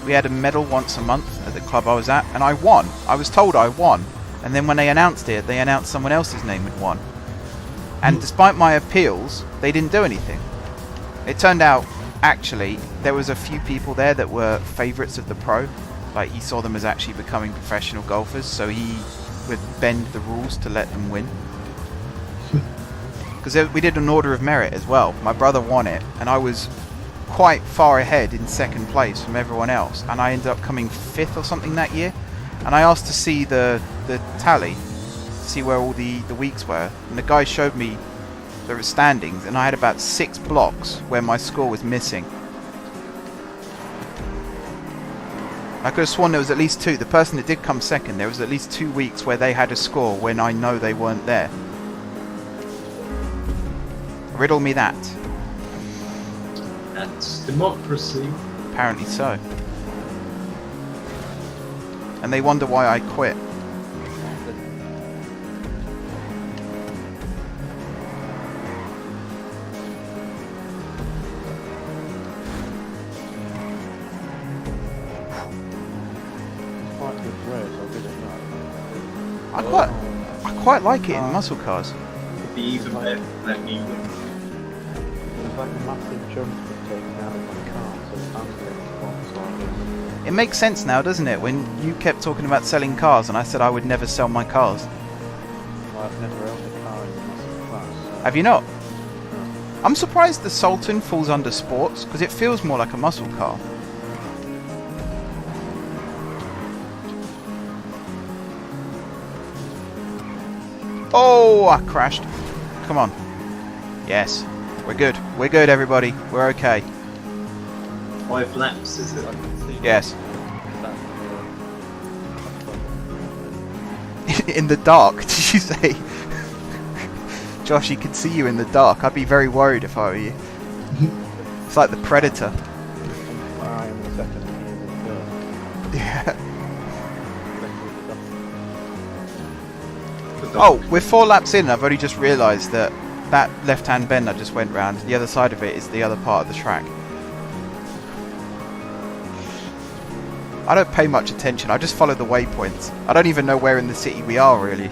We had a medal once a month at the club I was at, and I won. I was told I won, and then when they announced it, they announced someone else's name had won. And despite my appeals, they didn't do anything. It turned out, actually, there was a few people there that were favourites of the pro. Like, he saw them as actually becoming professional golfers, so he would bend the rules to let them win. Because we did an order of merit as well. My brother won it, and I was quite far ahead in second place from everyone else, and I ended up coming 5th or something that year. And I asked to see the tally, to see where all the weeks were, and the guy showed me the standings, and I had about 6 blocks where my score was missing. I could have sworn there was at least 2. The person that did come second, there was at least 2 weeks where they had a score when I know they weren't there. Riddle me that. That's democracy. Apparently so. And they wonder why I quit. I quite like it in muscle cars. It'd be even better let me win. There's like a massive jump that's taken out of my car, so it's time to get the sponsor. It makes sense now, doesn't it? When you kept talking about selling cars and I said I would never sell my cars. Well, I've never owned a car in the muscle class. So Have you not? no. I'm surprised the Sultan falls under sports, because it feels more like a muscle car. Oh, I crashed. Come on. Yes. We're good. We're good, everybody. We're okay. 5 laps, is it? I can see Yes. that, In the dark, did you say? Josh, you can see you in the dark. I'd be very worried if I were you. It's like the Predator. I am the second and you're the third. Yeah. The Oh, dog. we're 4 laps in and I've only just realised that that left-hand bend I just went round, the other side of it is the other part of the track. I don't pay much attention, I just follow the waypoints. I don't even know where in the city we are, really. yeah.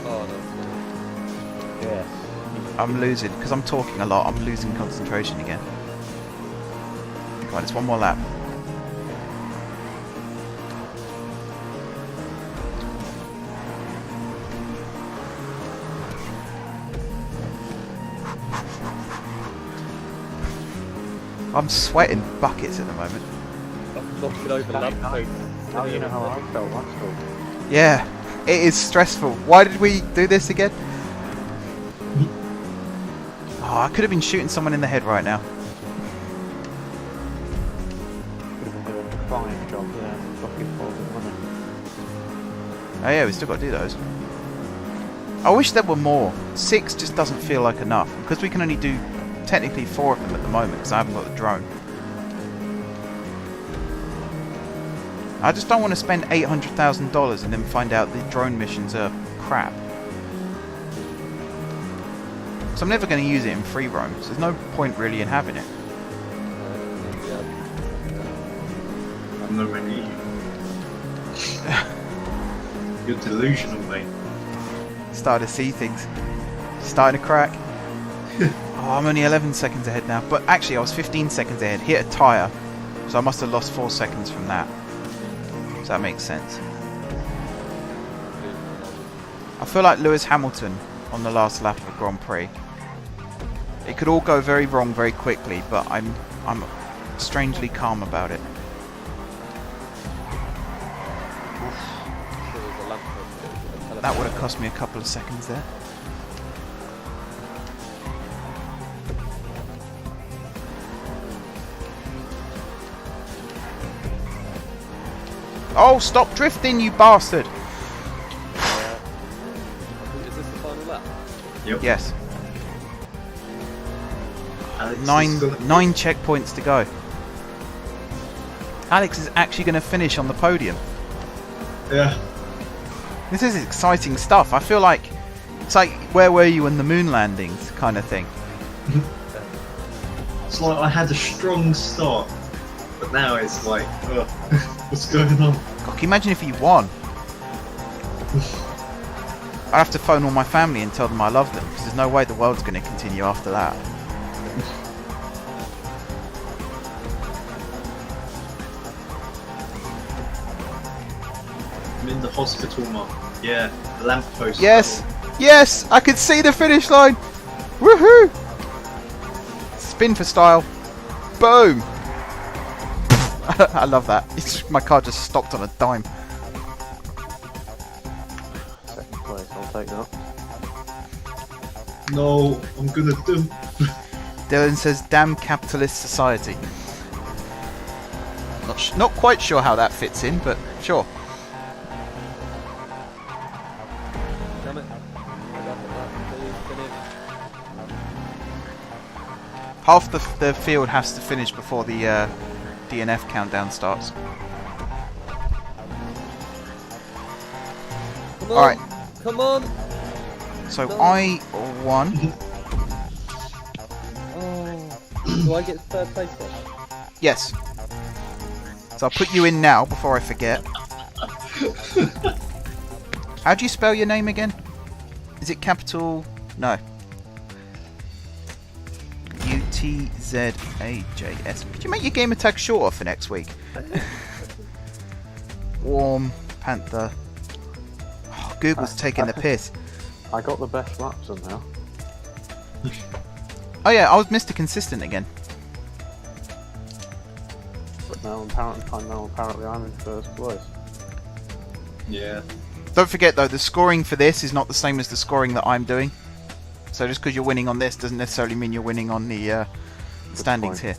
Oh, no. Yes. I'm losing, because I'm talking a lot, I'm losing concentration again. Come on, it's one more lap. I'm sweating buckets at the moment. I'm knocking over lampposts. Now you know how I felt last week. Yeah, it is stressful. Why did we do this again? Oh, I could have been shooting someone in the head right now. Could have been doing a fine job there. Fucking holding money. Oh yeah, we still got to do those. I wish there were more. 6 just doesn't feel like enough. Because we can only do technically 4 of them at the moment because I haven't got the drone. I just don't want to spend $800,000 and then find out the drone missions are crap. So I'm never going to use it in free roam, so there's no point really in having it. Yeah. I'm not ready. You're delusional, mate. Starting to see things. Starting to crack. Oh, I'm only 11 seconds ahead now. But actually, I was 15 seconds ahead. Hit a tyre. So I must have lost 4 seconds from that. So that makes sense. I feel like Lewis Hamilton on the last lap of a Grand Prix. It could all go very wrong very quickly, but I'm strangely calm about it. There was a lamppost. That would have cost me a couple of seconds there. Oh, stop drifting, you bastard! Is this the final lap? Yep. Yes. Alex is 9 gonna- checkpoints to go. Alex is actually going to finish on the podium. Yeah. This is exciting stuff. I feel like it's like where were you when the moon landings kind of thing. It's like I had a strong start, but now it's like, what's going on? God, can you imagine if you won? I'd have to phone all my family and tell them I love them because there's no way the world's going to continue after that. I'm in the hospital, Mark. Yeah, the lamppost. Yes! Yes! I can see the finish line! Woohoo! Spin for style. Boom! I love that. My car just stopped on a dime. Second place, I'll take that. No, I'm gonna do. Dylan says, damn capitalist society. Not quite sure how that fits in, but sure. Damn it. Half the field has to finish before the DNF countdown starts. Come on. Alright. Come on. So No. I won. Oh. Do I get third place then? Yes. So I'll put you in now before I forget. How do you spell your name again? Is it capital? No. UTZAJS. Could you make your gamer tag shorter for next week? Warm Panther. Oh, Google's taking the piss. I got the best lap somehow. Oh yeah, I was Mr. Consistent again. But now apparently I'm in first place. Yeah. Don't forget though, the scoring for this is not the same as the scoring that I'm doing. So just because you're winning on this doesn't necessarily mean you're winning on the standings here.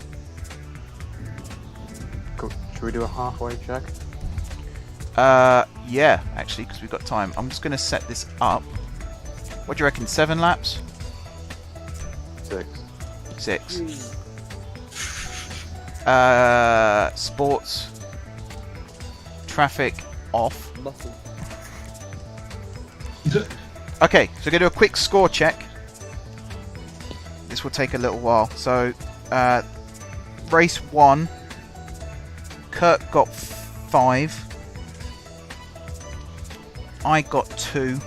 Cool. Should we do a halfway check? Yeah, actually, because we've got time. I'm just going to set this up. What do you reckon? 7 laps? 6. Sports. Traffic off. Muscle. Okay, so we're going to do a quick score check. This will take a little while. So, race 1, Kurt got 5. I got 2.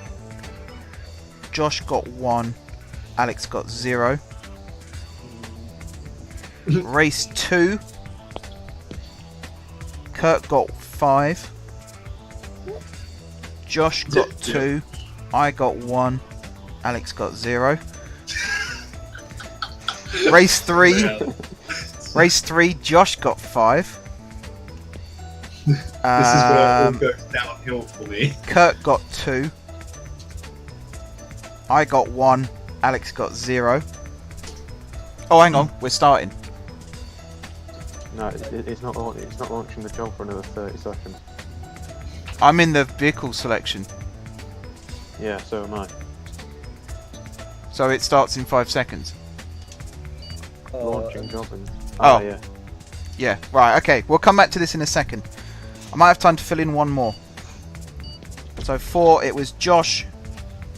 Josh got 1. Alex got 0. Race 2, Kurt got 5. Josh got 2. I got 1. Alex got 0. Race 3, Josh got 5. This is where it all goes downhill for me. Kurt got 2. I got 1. Alex got 0. Oh, hang on, we're starting. No, it's not launching the job for another 30 seconds. I'm in the vehicle selection, Yeah, so am I. so it starts in 5 seconds. Launching job and... Oh. yeah. Yeah, right, okay, we'll come back to this in a second. I might have time to fill in one more. So 4, it was Josh,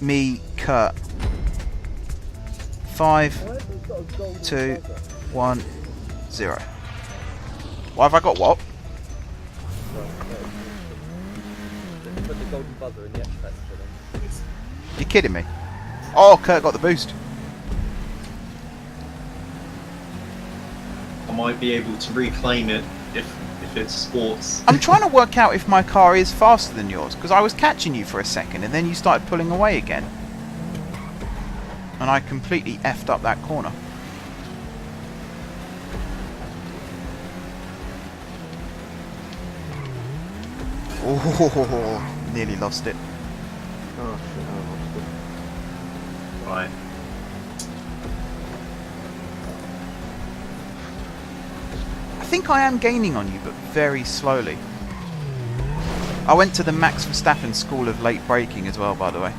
me, Kurt. 5, 2, 1, 0. Why have I got what? Put the golden buzzer in the X-Fest for them. You're kidding me? Oh, Kurt got the boost. I might be able to reclaim it if it's sports. I'm trying to work out if my car is faster than yours, because I was catching you for a second and then you started pulling away again. And I completely effed up that corner. Oh, nearly lost it. Oh shit, I lost it. Right. I think I am gaining on you, but very slowly. I went to the Max Verstappen School of Late Braking as well, by the way.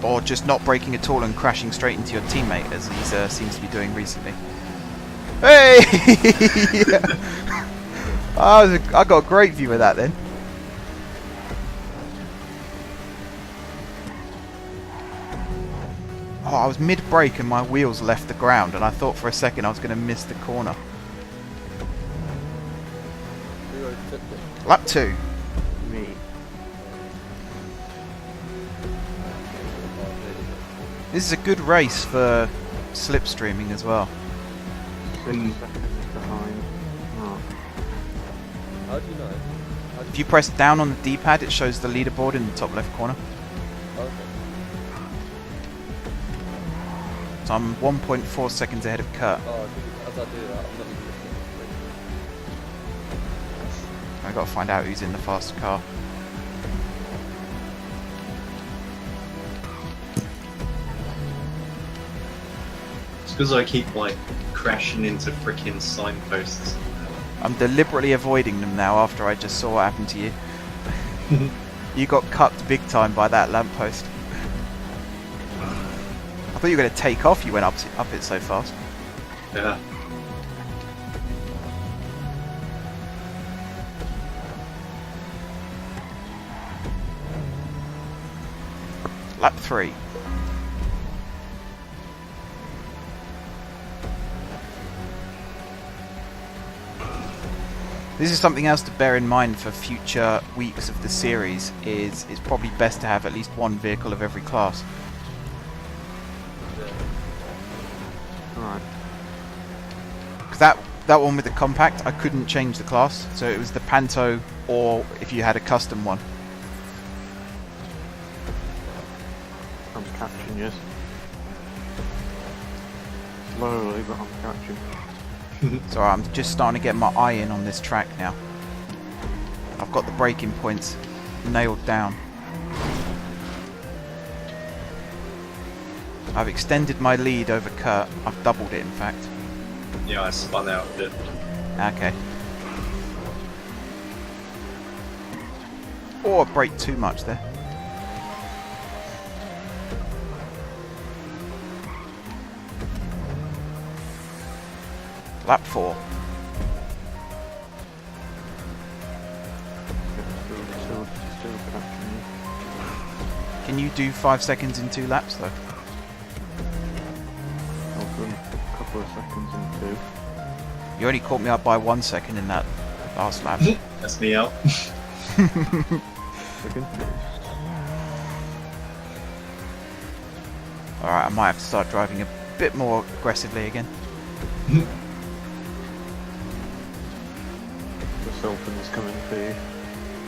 Or just not braking at all and crashing straight into your teammate, as he seems to be doing recently. Hey! I got a great view of that then. Oh, I was mid-brake and my wheels left the ground, and I thought for a second I was going to miss the corner. Who overtook it? Lap 2. Me. This is a good race for slipstreaming as well. 6 seconds behind Mark. How do you know? How If you press down on the D-pad, it shows the leaderboard in the top left corner. Okay. So I'm 1.4 seconds ahead of Kurt. Oh, as I do that, I'm not even looking at I've got to find out who's in the faster car. It's because I keep like crashing into freaking signposts. I'm deliberately avoiding them now after I just saw what happened to you. You got cucked big time by that lamppost. I thought you were going to take off, you went up it so fast. Yeah. Lap 3. This is something else to bear in mind for future weeks of the series. Is it's probably best to have at least one vehicle of every class. Alright. Because that one with the compact, I couldn't change the class, so it was the Panto or if you had a custom one. I'm catching you. Slowly, but I'm catching. So I'm just starting to get my eye in on this track now. I've got the braking points nailed down. I've extended my lead over Kurt. I've doubled it, in fact. Yeah, I spun out a bit. Okay. Oh, I braked too much there. Lap 4. Still catching you. Can you do 5 seconds in 2 laps though? I've done a couple of seconds in 2. You only caught me up by 1 second in that last lap. That's me out. Second. Alright, I might have to start driving a bit more aggressively again. The Sultan's coming for you.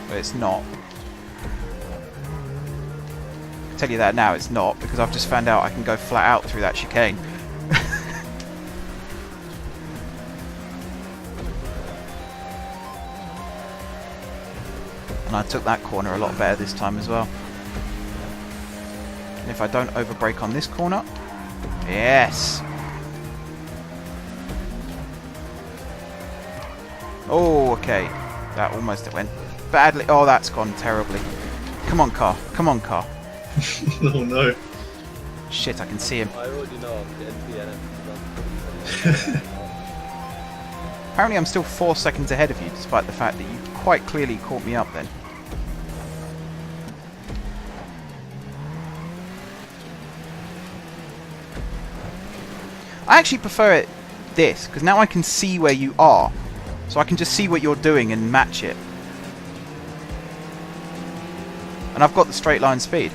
But it's not. I tell you that now, it's not, because I've just found out I can go flat out through that chicane. And I took that corner a lot better this time as well. And if I don't overbrake on this corner... Yes! Oh, okay. That almost went badly. Oh, that's gone terribly. Come on, car. Come on, car. Oh no. Shit, I can see him. I already know I'm getting DNF. Apparently I'm still 4 seconds ahead of you, despite the fact that you quite clearly caught me up then. I actually prefer it this, because now I can see where you are. So I can just see what you're doing and match it. And I've got the straight line speed.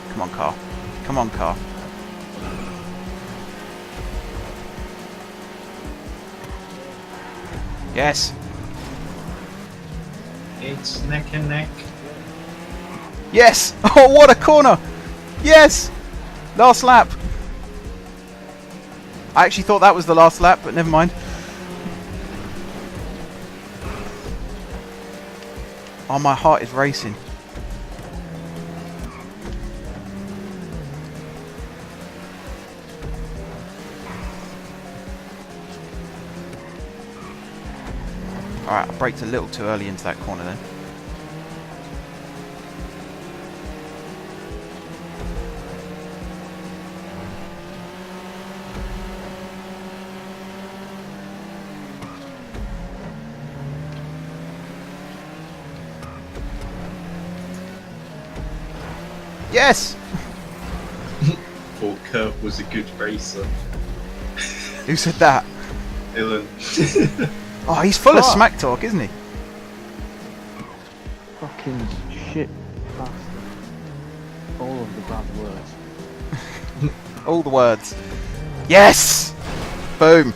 Come on, car. Come on, car. Yes. It's neck and neck. Yes! Oh, what a corner! Yes! Last lap. I actually thought that was the last lap, but never mind. Oh, my heart is racing. Alright, I braked a little too early into that corner then. Yes! Thought Kurt was a good racer. Who said that? Dylan. Oh, he's full of Fuck. smack talk, isn't he? Fucking shit bastard. All of the bad words. All the words. Yes! Boom.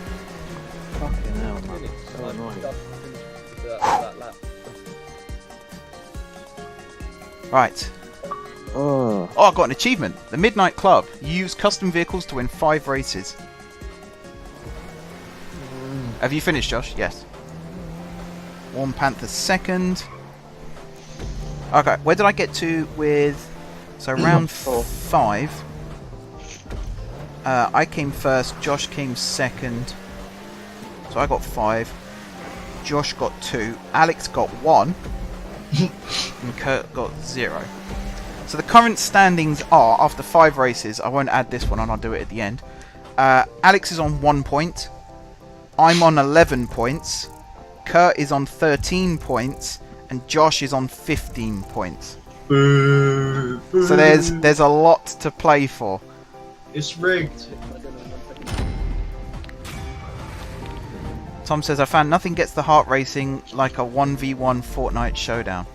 Fucking hell, man. Really? So annoying. That lap. Right. Oh. Oh, I got an achievement. The Midnight Club. You use custom vehicles to win 5 races. Have you finished, Josh? Yes. Warm Panther second. Okay, where did I get to with... So round 5. I came first, Josh came second. So I got 5. Josh got 2. Alex got 1. And Kurt got 0. So the current standings are, after 5 races, I won't add this one on, I'll do it at the end. Alex is on 1 point. I'm on 11 points. Kurt is on 13 points. And Josh is on 15 points. Boo, boo. So there's a lot to play for. It's rigged. Tom says, I found nothing gets the heart racing like a 1v1 Fortnite showdown.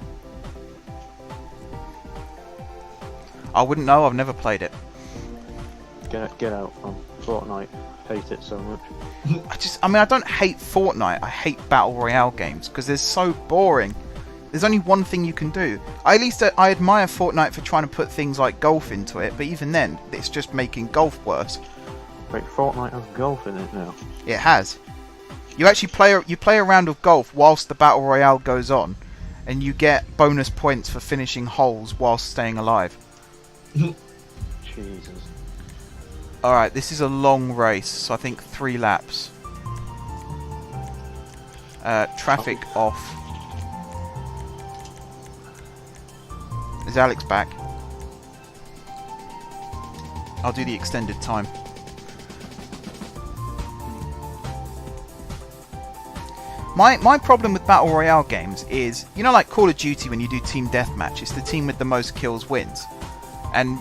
I wouldn't know, I've never played it. Get out from Fortnite. Hate it so much. I don't hate Fortnite, I hate Battle Royale games, because they're so boring. There's only one thing you can do. At least I admire Fortnite for trying to put things like golf into it, but even then, it's just making golf worse. Wait, Fortnite has golf in it now. It has. You actually play a round of golf whilst the Battle Royale goes on, and you get bonus points for finishing holes whilst staying alive. Jesus. Alright, this is a long race, so I think 3 laps. Traffic off. Is Alex back? I'll do the extended time. My problem with Battle Royale games is, you know, like Call of Duty when you do team deathmatch, it's the team with the most kills wins. And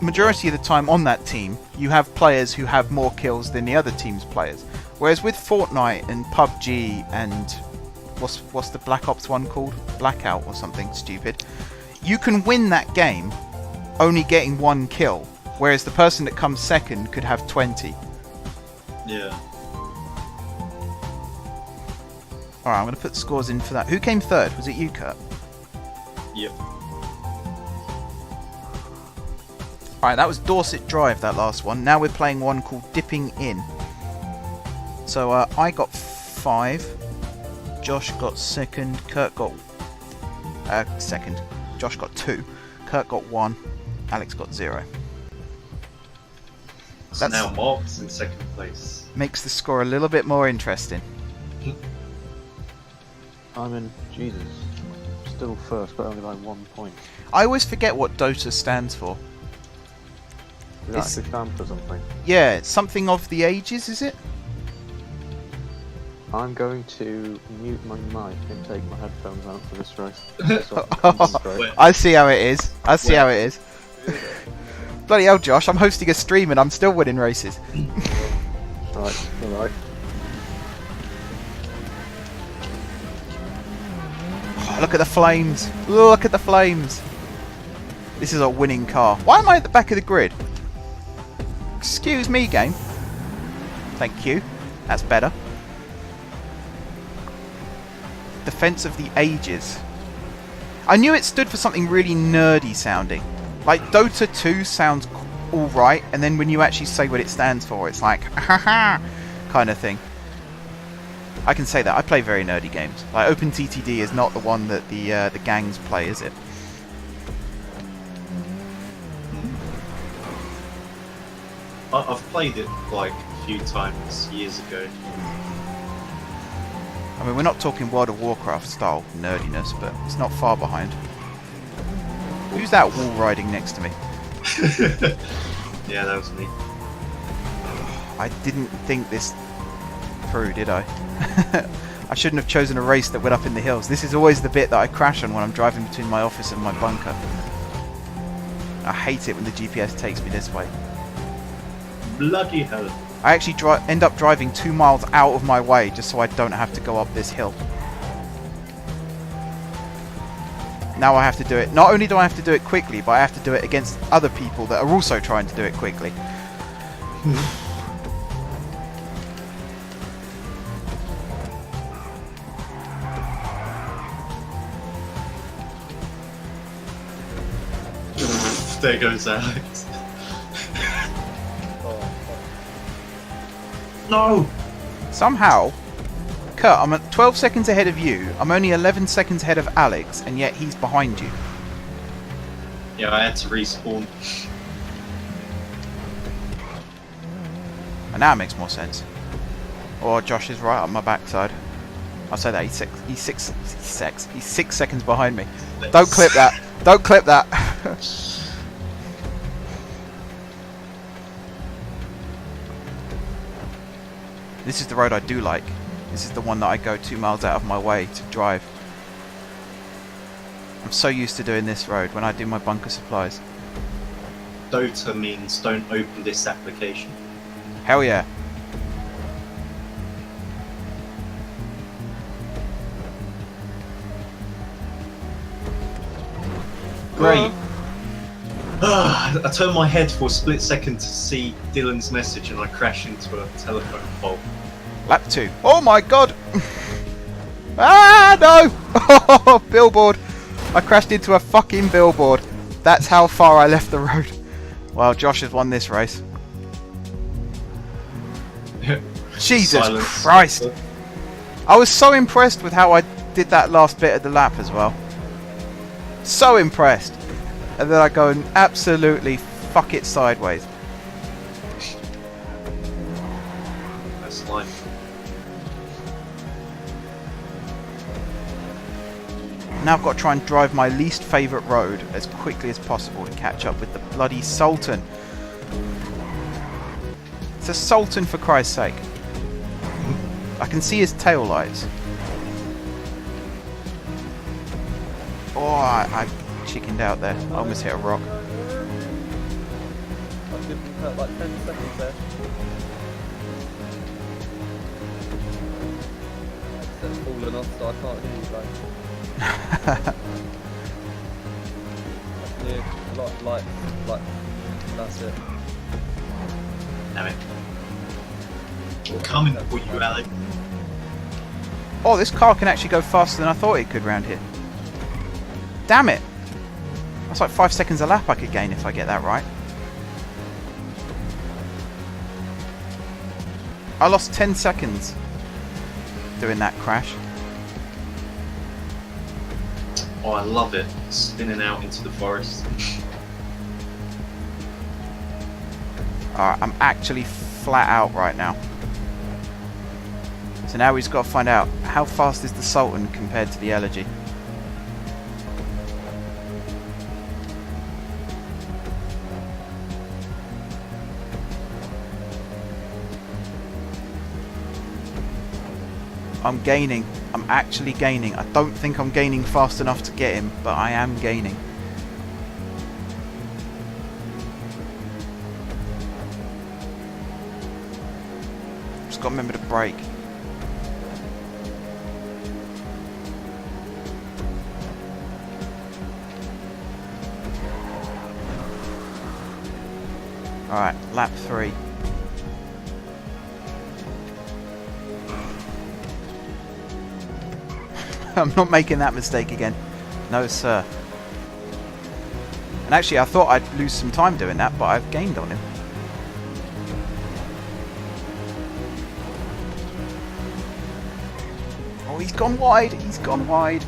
majority of the time on that team, you have players who have more kills than the other team's players. Whereas with Fortnite and PUBG and what's the Black Ops one called? Blackout or something stupid. You can win that game only getting 1 kill, whereas the person that comes second could have 20. Yeah. Alright, I'm going to put scores in for that. Who came third? Was it you, Kurt? Yep. Alright, that was Dorset Drive, that last one. Now we're playing one called Dipping In. So I got 5. Josh got second. Kurt got... second. Josh got 2. Kurt got 1. Alex got 0. So now Mark's in second place. Makes the score a little bit more interesting. I'm in, Jesus, still first, but only by 1 point. I always forget what Dota stands for. Is that actually stand for something? Yeah, it's something of the ages, is it? I'm going to mute my mic and take my headphones out for this race. So I can concentrate. I see how it is. I see how it is. Bloody hell, Josh, I'm hosting a stream and I'm still winning races. Right, alright. Oh, look at the flames. Look at the flames. This is a winning car. Why am I at the back of the grid? Excuse me, game. Thank you. That's better. Defense of the Ages. I knew it stood for something really nerdy sounding. Like Dota 2 sounds alright, and then when you actually say what it stands for, it's like, haha, kind of thing. I can say that. I play very nerdy games. Like OpenTTD is not the one that the gangs play, is it? I've played it like a few times years ago. I mean, we're not talking World of Warcraft style nerdiness, but it's not far behind. Who's that wall riding next to me? Yeah, that was me. I didn't think this through, did I? I shouldn't have chosen a race that went up in the hills. This is always the bit that I crash on when I'm driving between my office and my bunker. I hate it when the GPS takes me this way. Bloody hell. I actually end up driving 2 miles out of my way just so I don't have to go up this hill. Now I have to do it. Not only do I have to do it quickly, but I have to do it against other people that are also trying to do it quickly. There goes Alex. No! Somehow, Kurt, I'm at 12 seconds ahead of you. I'm only 11 seconds ahead of Alex, and yet he's behind you. Yeah, I had to respawn. And now it makes more sense. Or Josh is right on my backside. I'll say that he's 6 seconds behind me. Don't clip that. Don't clip that. This is the road I do like. This is the one that I go 2 miles out of my way to drive. I'm so used to doing this road when I do my bunker supplies. Dota means don't open this application. Hell yeah. Great. I turned my head for a split second to see Dylan's message and I crashed into a telephone pole. Lap 2. Oh my god! Ah, no! Oh, billboard! I crashed into a fucking billboard. That's how far I left the road. Well, Josh has won this race. Jesus Silence. Christ! I was so impressed with how I did that last bit of the lap as well. So impressed. And then I go and absolutely fuck it sideways. That's life. Now I've got to try and drive my least favourite road as quickly as possible to catch up with the bloody Sultan. It's a Sultan, for Christ's sake. I can see his tail lights. Oh, I chickened out there. I almost hit a rock. I've given Kurt like 10 seconds there. It's falling off, so I can't hear you guys. Yeah, like, that's it. Damn it. I'm coming for you, Alex. Oh, this car can actually go faster than I thought it could round here. Damn it! That's like 5 seconds a lap I could gain if I get that right. I lost 10 seconds doing that crash. Oh, I love it. Spinning out into the forest. Alright, I'm actually flat out right now. So now we've got to find out how fast is the Sultan compared to the Elegy. I'm gaining. I'm actually gaining. I don't think I'm gaining fast enough to get him, but I am gaining. Just got to remember to brake. Alright, lap 3. I'm not making that mistake again. No, sir. And actually, I thought I'd lose some time doing that, but I've gained on him. Oh, he's gone wide. He's gone wide.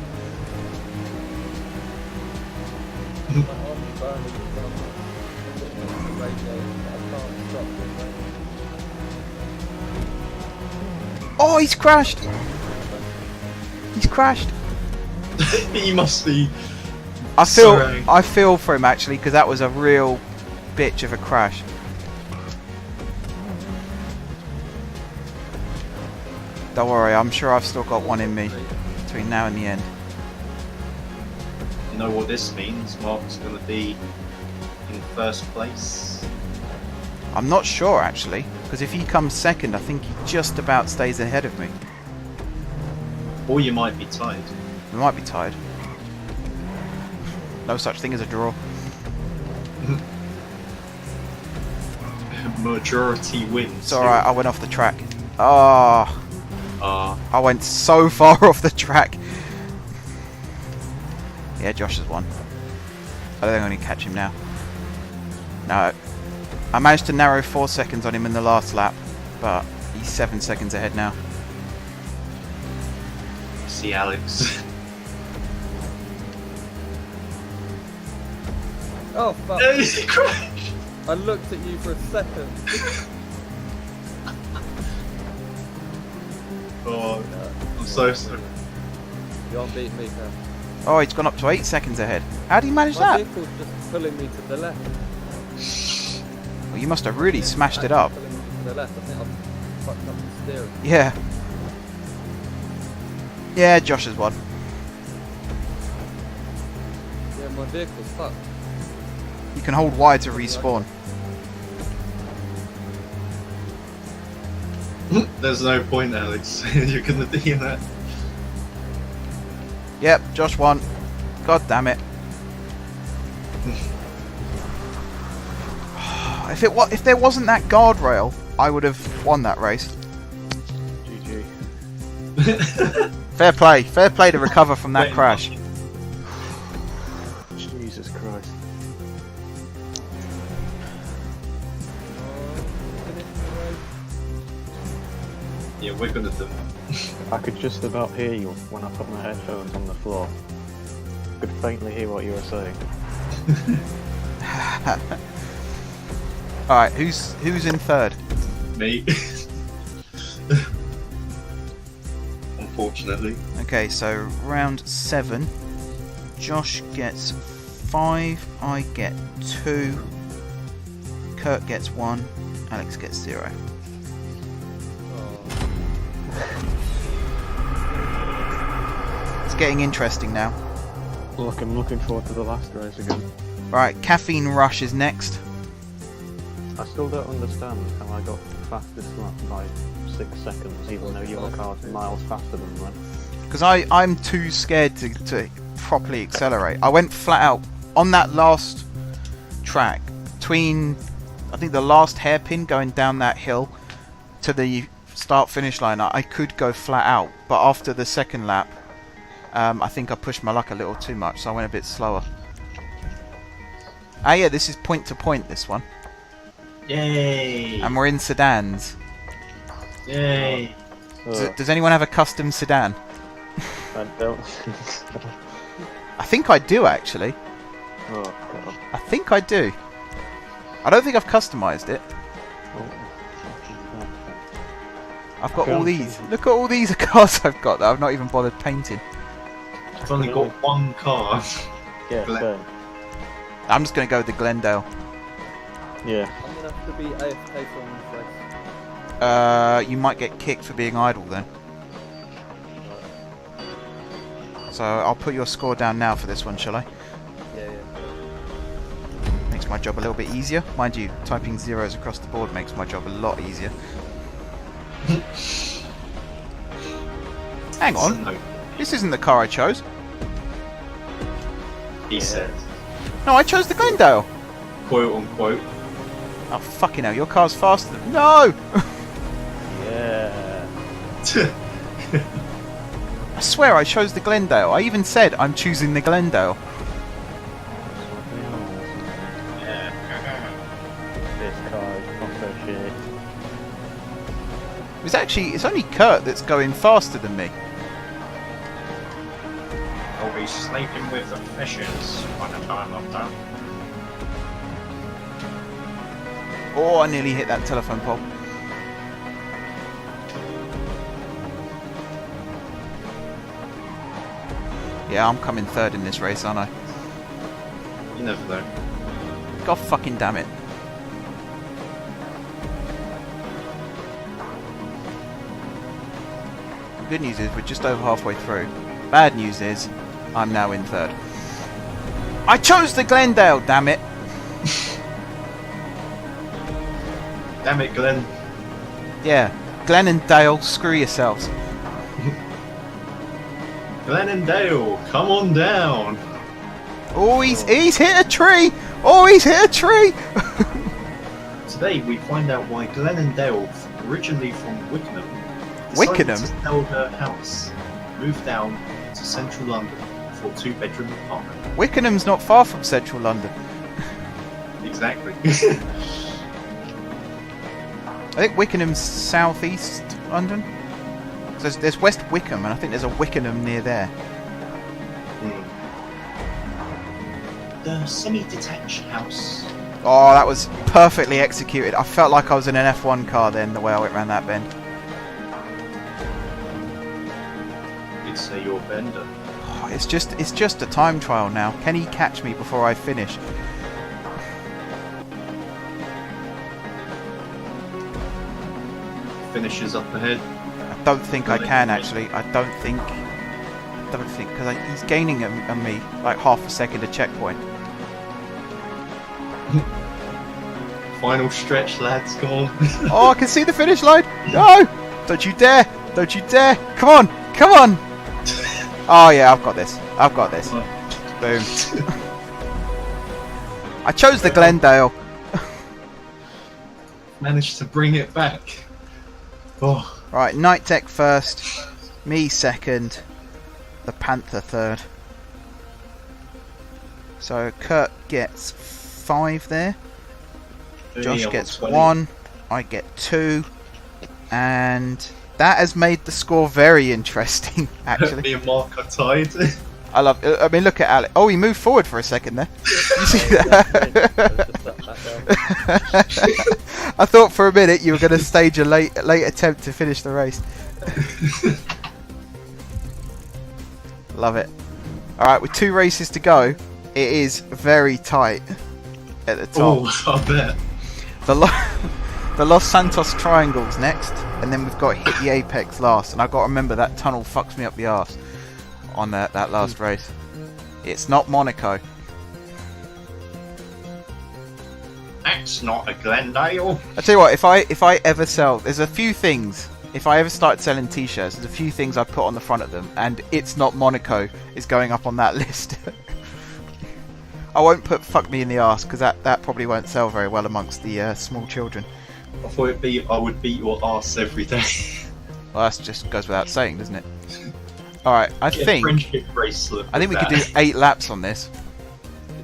Oh, he's crashed. He's crashed. He must be. I Sorry. feel for him actually, because that was a real bitch of a crash. Don't worry, I'm sure I've still got one in me between now and the end. You know what this means? Mark's going to be in first place. I'm not sure actually, because if he comes second, I think he just about stays ahead of me. Or you might be tied. We might be tied. No such thing as a draw. Majority wins. It's alright, I went off the track. Oh, I went so far off the track. Yeah, Josh has won. I don't think I'm going to catch him now. No. I managed to narrow 4 seconds on him in the last lap, but he's 7 seconds ahead now. See Alex. Oh fuck! He crashed. I looked at you for a second. Oh, I'm so sorry. You aren't beating me, Cam. Oh, he's gone up to 8 seconds ahead. How do you manage My that? vehicle's just pulling me to the left. Well, you must have really smashed it up. Pulling me to the left. I think I've fucked up the steering. Yeah. Yeah, Josh has won. Yeah, my vehicle's fucked. You can hold Y to respawn. There's no point, Alex. You're gonna be in that. Yep, Josh won. God damn it. If there wasn't that guardrail, I would have won that race. GG. Fair play to recover from that crash. Jesus Christ. Yeah, we're gonna do. I could just about hear you when I put my headphones on the floor. I could faintly hear what you were saying. Alright, who's in third? Me. Unfortunately. Okay, so round 7. Josh gets 5, I get 2, Kurt gets 1, Alex gets 0. It's getting interesting now. Look, I'm looking forward to the last race again. Right, Caffeine Rush is next. I still don't understand how I got fastest lap by 6 seconds, even though your car's miles faster than mine. Because I'm too scared to properly accelerate. I went flat out on that last track, between, I think, the last hairpin going down that hill to the start-finish line. I could go flat out, but after the second lap, I think I pushed my luck a little too much, so I went a bit slower. Ah yeah, this is point to point, this one. Yay! And we're in sedans. Yay! Does anyone have a custom sedan? I don't. I think I do, actually. Oh god. I think I do. I don't think I've customized it. I've got all these. Look at all these cars I've got that I've not even bothered painting. I've only got one car. Yeah, same. I'm just going to go with the Glendale. Yeah. I'm gonna have to be AFK from this race. You might get kicked for being idle then. So I'll put your score down now for this one, shall I? Yeah. Makes my job a little bit easier. Mind you, typing zeros across the board makes my job a lot easier. Hang on. No, This isn't the car I chose. he said. No, I chose the Glendale. Quote unquote. Oh, fucking hell, your car's faster than... No! Yeah. I swear I chose the Glendale. I even said I'm choosing the Glendale. This car is proper shit. It's only Kurt that's going faster than me. Always sleeping with the fishes by the time of that. Oh, I nearly hit that telephone pole. Yeah, I'm coming third in this race, aren't I? You never know. God fucking damn it. The good news is we're just over halfway through. Bad news is I'm now in third. I chose the Glendale, damn it! Damn it, Glenn. Yeah, Glenn and Dale, screw yourselves. Glenn and Dale, come on down. Oh, he's hit a tree! Oh, he's hit a tree! Today we find out why Glenn and Dale, originally from Wickenham, Wickenham? decided to sell her house, move down to central London for a 2-bedroom apartment. Wickenham's not far from central London. Exactly. I think Wickenham's southeast London. There's West Wickham, and I think there's a Wickenham near there. The semi-detached house. Oh, that was perfectly executed. I felt like I was in an F1 car then, the way I went around that bend. You'd say you're a bender. Oh, it's just a time trial now. Can he catch me before I finish? Finishes up ahead. I don't think I can actually. I don't think because he's gaining on me like half a second a checkpoint. Final stretch, lads. Come on. Oh, I can see the finish line. No! Don't you dare! Don't you dare! Come on! Come on! Oh yeah, I've got this. I've got this. Boom. I chose the Glendale. Managed to bring it back. Oh. Right, Night Tech first, me second, the Panther third. So Kurt gets 5 there. Josh gets 1, I get 2, and that has made the score very interesting, actually. Me and Mark are tied. I mean, look at Alex. Oh, he moved forward for a second there. You see that? I thought for a minute you were going to stage a late attempt to finish the race. Love it. All right, with 2 races to go, it is very tight at the top. Oh, I bet. The Los Santos Triangle's next, and then we've got Hit the Apex last. And I've got to remember that tunnel fucks me up the arse on that last race. It's not Monaco. That's not a Glendale. I tell you what, if I ever sell, there's a few things. If I ever start selling T-shirts, there's a few things I put on the front of them, and It's Not Monaco is going up on that list. I won't put "fuck me in the arse" because that probably won't sell very well amongst the small children. I thought it'd be I would beat your arse every day. Well, that just goes without saying, doesn't it? All right, I Get a think friendship bracelet we with could do 8 laps on this.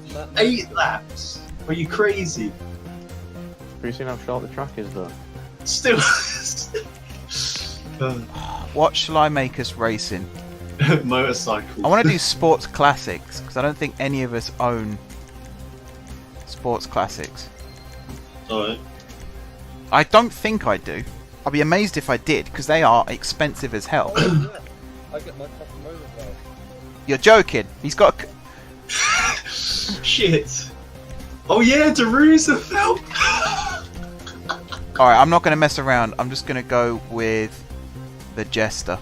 It's that 8 laps. Are you crazy? Have you seen how short the track is though? Still. What shall I make us racing? Motorcycle. I want to do sports classics because I don't think any of us own sports classics. Alright. I don't think I do. I'll be amazed if I did because they are expensive as hell. Oh, yeah. I get my fucking mobile. You're joking. He's got a... Shit. Oh yeah, de Roosevelt. Alright, I'm not going to mess around. I'm just going to go with the Jester.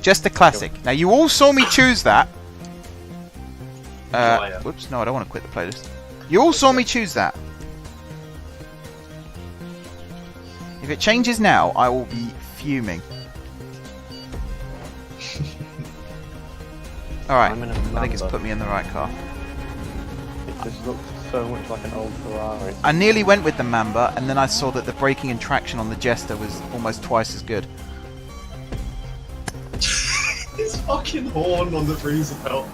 Jester Classic. Now, you all saw me choose that. Whoops, no, I don't want to quit the playlist. You all saw me choose that. If it changes now, I will be fuming. Alright, I'm in a I think it's Mamba. put me in the right car. It just looks so much like an old Ferrari. I nearly went with the Mamba, and then I saw that the braking and traction on the Jester was almost twice as good. His fucking horn on the Roosevelt.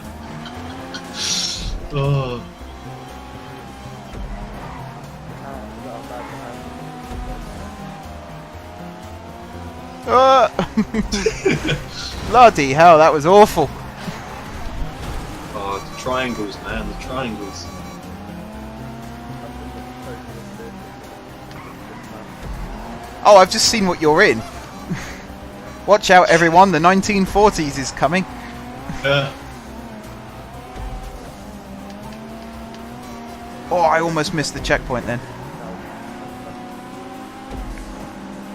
Oh. Bloody hell, that was awful. Oh, the triangles, man, the triangles. Oh, I've just seen what you're in. Watch out, everyone, the 1940s is coming. Oh, I almost missed the checkpoint then.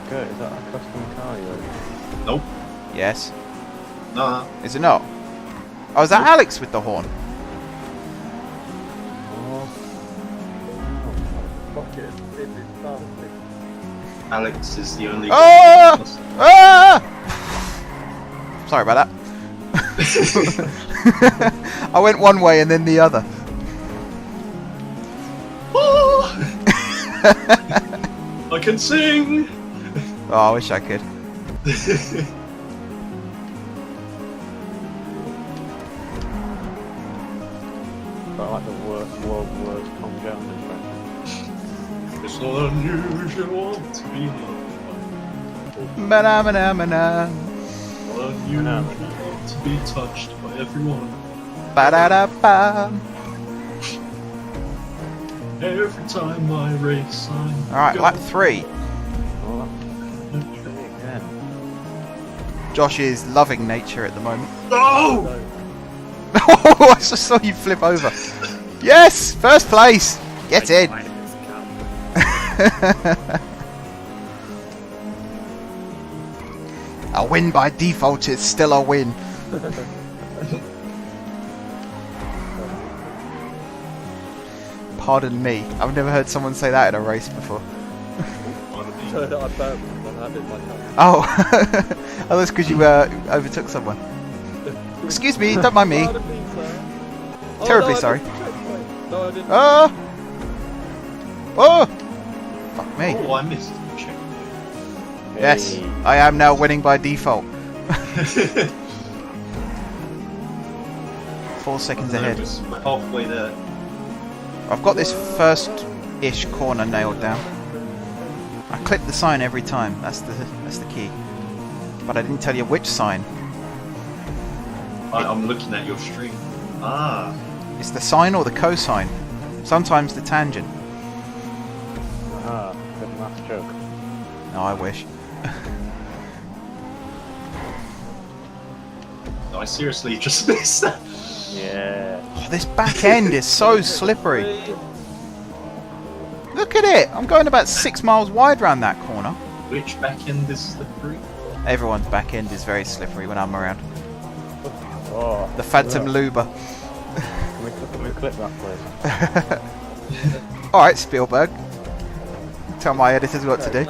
Kurt, is that a custom car you own? Nope. Yes. Nah. Is it not? Oh, is that Alex with the horn? Oh, Fuck it. It's Alex is the only. Ah! Ah! Sorry about that. I went one way and then the other. I can sing. Oh, I wish I could. I like the world's worst Tom Jones impression. It's not unusual to be loved. Ba-da-ba-da-ba-da. Not unusual to be touched by everyone. Ba-da-da-ba. Every time I race, I'm. Alright, lap 3. Oh, that's big, yeah. Josh is loving nature at the moment. No! Oh, I just saw you flip over. Yes! First place! Get in! A win by default is still a win. Pardon me. I've never heard someone say that in a race before. Oh, oh, that's because you overtook someone. Excuse me, don't mind me. Terribly sorry. No, I didn't. Oh! Oh! Fuck me. Oh, I missed the check. Yes, I am now winning by default. 4 seconds ahead. We're halfway there. I've got this first-ish corner nailed down. I click the sign every time. That's the key. But I didn't tell you which sign. I'm looking at your stream. Ah. It's the sine or the cosine. Sometimes the tangent. Ah, good math joke. No, I wish. I seriously just missed that. Yeah. Oh, this back end is so slippery. Look at it! I'm going about 6 miles wide round that corner. Which back end is slippery? Everyone's back end is very slippery when I'm around. Oh, The Phantom yeah. Luber. Can we clip that, please? Alright, Spielberg. Tell my editors what to do.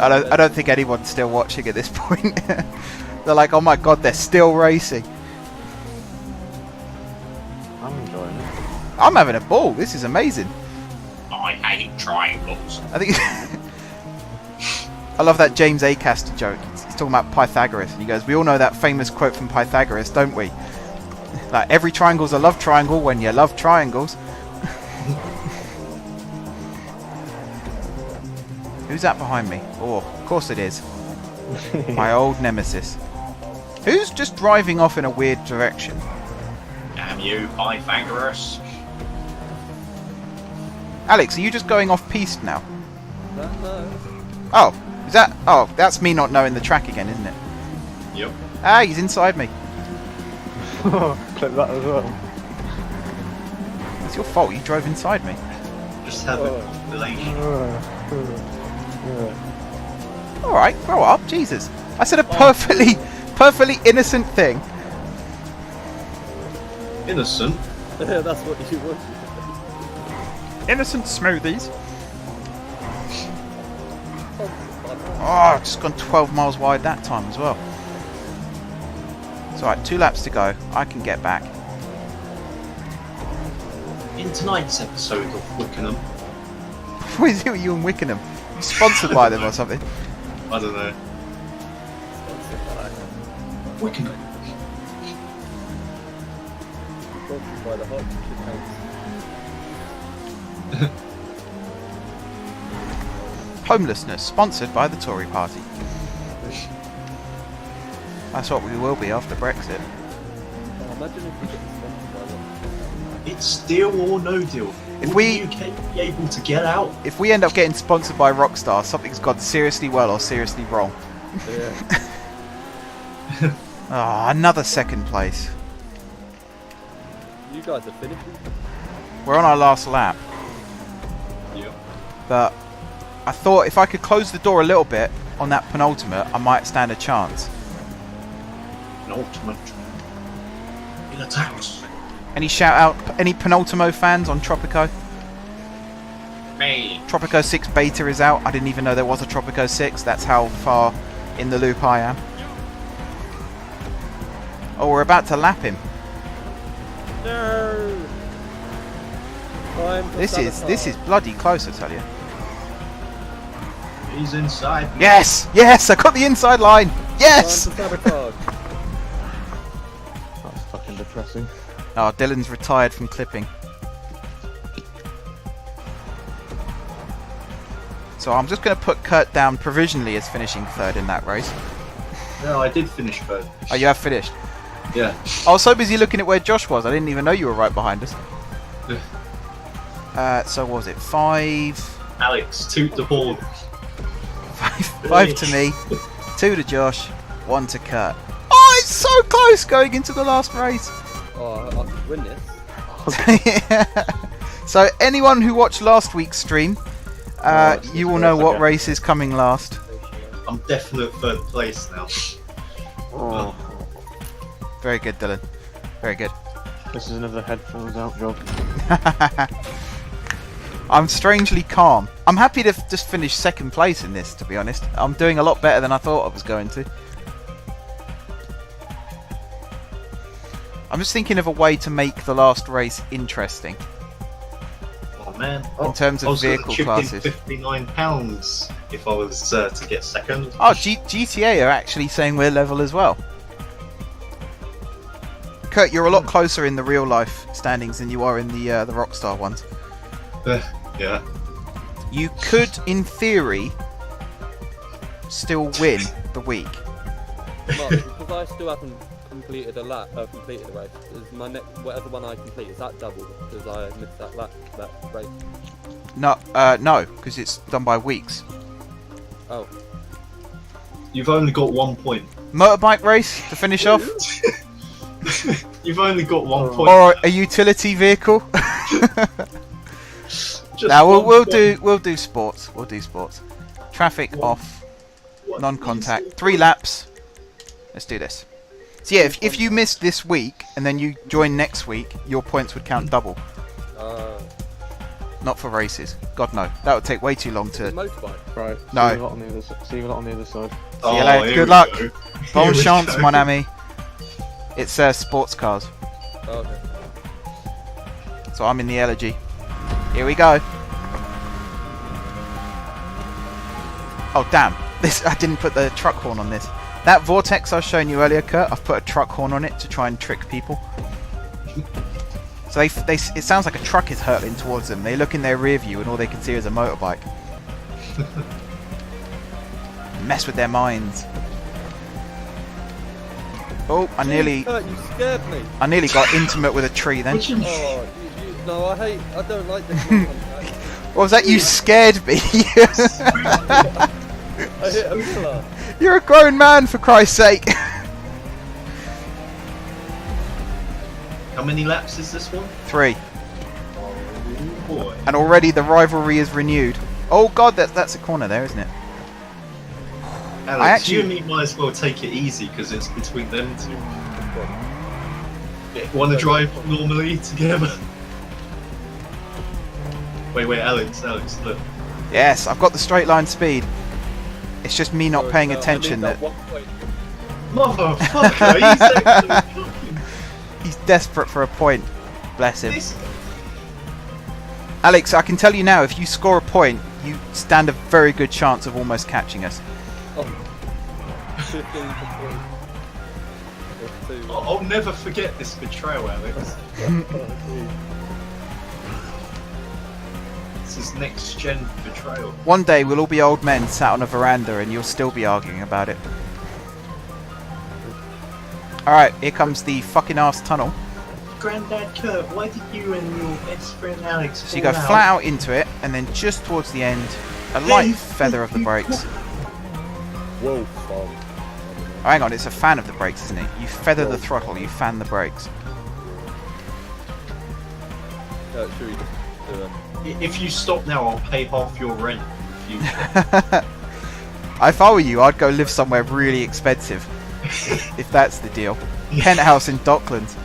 I don't think anyone's still watching at this point. They're like, oh my god, they're still racing. I'm enjoying it. I'm having a ball. This is amazing. I hate triangles. I think I love that James Acaster joke. He's talking about Pythagoras. He goes, we all know that famous quote from Pythagoras, don't we? Like, every triangle's a love triangle when you love triangles. Who's that behind me? Oh, of course it is. My old nemesis. Who's just driving off in a weird direction? Damn you, Pythagoras. Alex, are you just going off piste now? No. Oh, is that? Oh, that's me not knowing the track again, isn't it? Yep. Ah, he's inside me. Clip that as well. It's your fault. You drove inside me. Just have a compilation. All right, grow up, Jesus. I said a perfectly innocent thing. Innocent. That's what you want. Innocent smoothies. Oh, I've just gone 12 miles wide that time as well. It's alright, 2 laps to go. I can get back. In tonight's episode of Wickenham. What is it with you and Wickenham? You sponsored by them or something? I don't know. Wickenham. Sponsored by the hot chicken house. Homelessness, sponsored by the Tory party. That's what we will be after Brexit. Oh, imagine if we get sponsored by them. It's deal or no deal. If Will we- the UK be able to get out? If we end up getting sponsored by Rockstar, something's gone seriously well or seriously wrong. Yeah. Ah, another second place. You guys are finishing. We're on our last lap, Yep. but I thought if I could close the door a little bit on that penultimate, I might stand a chance. An ultimate. It attacks. Any shout out, any penultimo fans on Tropico? Me. Tropico 6 beta is out. I didn't even know there was a Tropico 6. That's how far in the loop I am. Oh, we're about to lap him. No. This is bloody close, I tell you. He's inside. Yes! Yes! I got the inside line! Yes! Sabotage. That's fucking depressing. Oh, Dylan's retired from clipping. So I'm just going to put Kurt down provisionally as finishing third in that race. No, I did finish third. Oh, you have finished? Yeah. I was so busy looking at where Josh was, I didn't even know you were right behind us. So what was it? 5... Alex, toot the ball. 5 to me, 2 to Josh, 1 to Kurt. Oh, it's so close going into the last race. Oh, I could win this. So anyone who watched last week's stream, you will know what race is coming last. I'm definite third place now. Oh, Very good, Dylan. Very good. this is another headphones out job. I'm strangely calm. I'm happy to just finish second place in this, to be honest. I'm doing a lot better than I thought I was going to. I'm just thinking of a way to make the last race interesting. Oh man. In terms of vehicle classes. £59 if I was to get second. Oh, GTA are actually saying we're level as well. Kurt, you're a lot closer in the real life standings than you are in the Rockstar ones. Yeah. You could, in theory, still win the week. Mark, because I still haven't completed a lap, completed a race. Is my whatever one I complete, is that double? Because I missed that lap, that race. No, because it's done by weeks. Oh. You've only got 1 point. Motorbike race to finish off, You've only got 1 point. or a utility vehicle. Now we'll do sports. We'll do sports. Traffic off, non-contact. 3 laps. Let's do this. So yeah, if you missed this week and then you join next week, your points would count double. Not for races. God no, that would take way too long to. Motorbike. Right. No. See you lot on the other, see you lot on the other side. See you later. here Good we luck. go. Bon Here we chance, go. mon ami. It's sports cars. Oh, okay. So I'm in the elegy. Here we go. Oh damn! I didn't put the truck horn on this. That vortex I was showing you earlier, Kurt, I've put a truck horn on it to try and trick people. So it sounds like a truck is hurtling towards them. They look in their rear view and all they can see is a motorbike. Mess with their minds. Oh, I nearly Kurt, you scared me. got intimate with a tree then. Oh, no, I don't like this. What was that? You scared me. I hit a pillar. You're a grown man, for Christ's sake. How many laps is this one? 3. Oh boy. And already the rivalry is renewed. Oh god, that's a corner there, isn't it? Alex, you and me might as well take it easy because it's between them two. Want to drive normally together? Wait, Alex, look. Yes, I've got the straight line speed. It's just me not paying attention that 1 point. Motherfucker, he's actually fucking... he's desperate for a point. Bless him. This... Alex, I can tell you now, if you score a point, you stand a very good chance of almost catching us. Oh. 15 for 3. Or 2. I'll never forget this betrayal, Alex. This is next gen betrayal. One day we'll all be old men sat on a veranda and you'll still be arguing about it. Alright, here comes the fucking arse tunnel. Grandad Kurt, why did you and your best friend Alex So you go flat out into it, and then just towards the end, a light feather of the brakes. Whoa, Oh, hang on, it's a fan of the brakes, isn't it? You feather the throttle, you fan the brakes. should we just do it? If you stop now, I'll pay half your rent. If If I were you, I'd go live somewhere really expensive. If that's the deal. Penthouse in Docklands.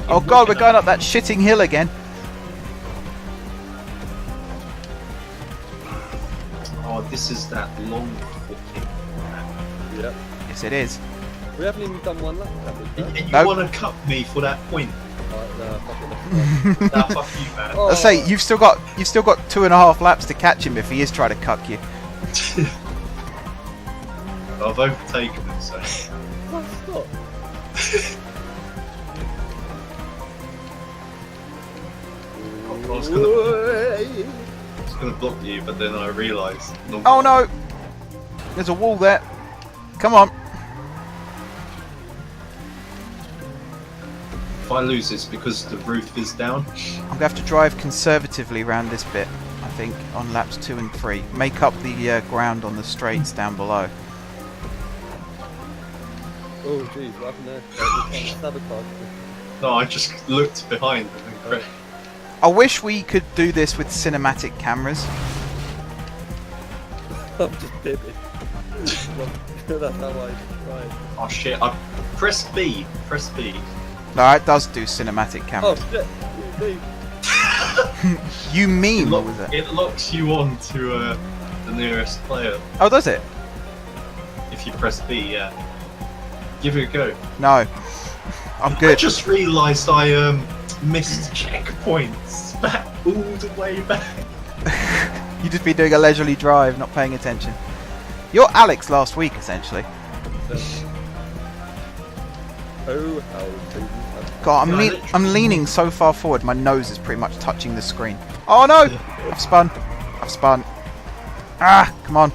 Oh god, we're going up that shitting hill again. God, this is that long fucking. Yeah. Yes, it is. We haven't even done one lap, have we? And you Nope. want to cut me for that point? Alright, no, fuck it. Nah, fuck you, man. Oh. I say you've still got 2.5 laps to catch him if he is trying to cuck you. I've overtaken him, so. Oh, stop. I was gonna block you, but then I realised. Oh no! There's a wall there. Come on. If I lose this because the roof is down, I'm gonna have to drive conservatively around this bit. I think on laps 2 and 3. Make up the ground on the straights down below. Oh jeez, what happened there? We can't sabotage. no, I just looked behind and then crashed. I wish we could do this with cinematic cameras. I'm just bibbing. That's how I tried. Oh shit! I press B. Press B. No, it does do cinematic Oh cameras. shit! You mean what was it? It locks you on to the nearest player Oh, does it? if you press B. Yeah. Give it a go. No. I'm I good. just realised I missed checkpoints back all the way back. You just be doing a leisurely drive, not paying attention. You're Alex last week, essentially. Oh, how things have God, I'm leaning so far forward, my nose is pretty much touching the screen. Oh no! I've spun. I've spun. Ah, come on.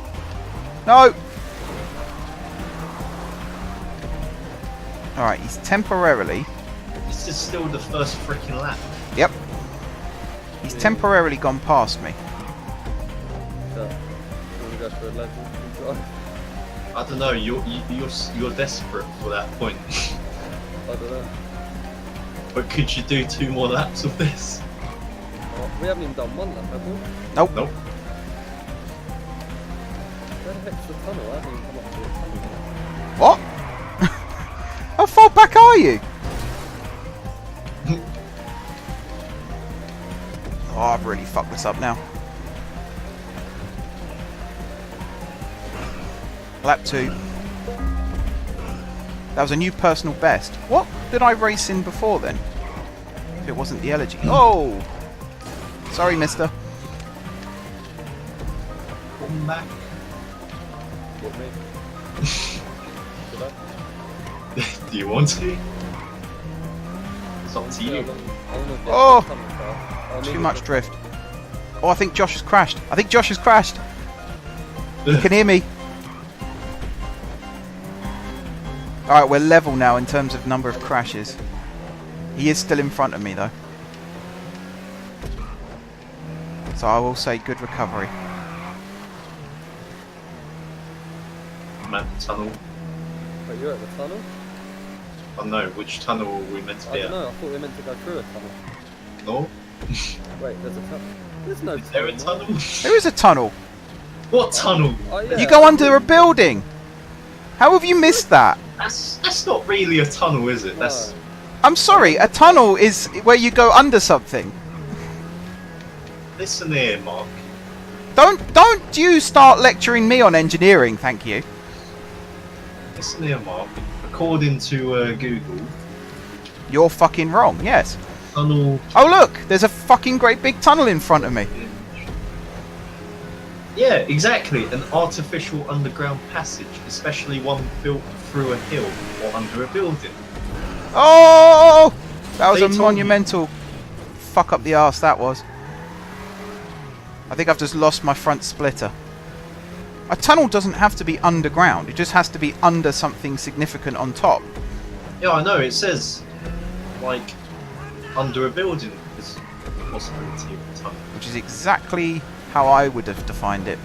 No! Alright, he's temporarily... This is still the first freaking lap. Yep. He's temporarily gone past me. So, we go for a legend drive. I don't know. You're desperate for that point. I don't know. But could you do 2 more laps of this? Oh, we haven't even done one lap, have we? Nope. Nope. Where the heck's the tunnel? I haven't even come up to the tunnel yet. What? How far back are you? Oh, I've really fucked this up now. Lap 2. That was a new personal best. What did I race in before then? If it wasn't the Elegy. Oh! Sorry, mister. Come back. What, me? Did I? Do you want to? It's up to you. Oh! Too much drift. Oh, I think Josh has crashed. I think Josh has crashed. You can hear me. Alright, we're level now in terms of number of crashes. He is still in front of me though. So I will say good recovery. I'm at the tunnel. Wait, you're at the tunnel? I know, which tunnel are we meant to I be don't at? know, I thought we were meant to go through a tunnel. No? Wait, there's a tunnel. There's no Is there a tunnel. tunnel? There is a tunnel. What tunnel? Oh, yeah. You go under a building. How have you missed that? That's not really a tunnel, is it? That's I'm sorry, a tunnel is where you go under something. listen here, Mark. Don't you start lecturing me on engineering, thank you. Listen here, Mark. According to Google, You're fucking wrong, yes. tunnel. Oh look, there's a fucking great big tunnel in front of me. Yeah, exactly. An artificial underground passage, especially one built through a hill or under a building. Oh! That was They a told you. monumental fuck up the arse, that was. I think I've just lost my front splitter. A tunnel doesn't have to be underground, it just has to be under something significant on top. Yeah, I know. It says like under a building is a possibility of a tunnel. Which is exactly how I would have defined it.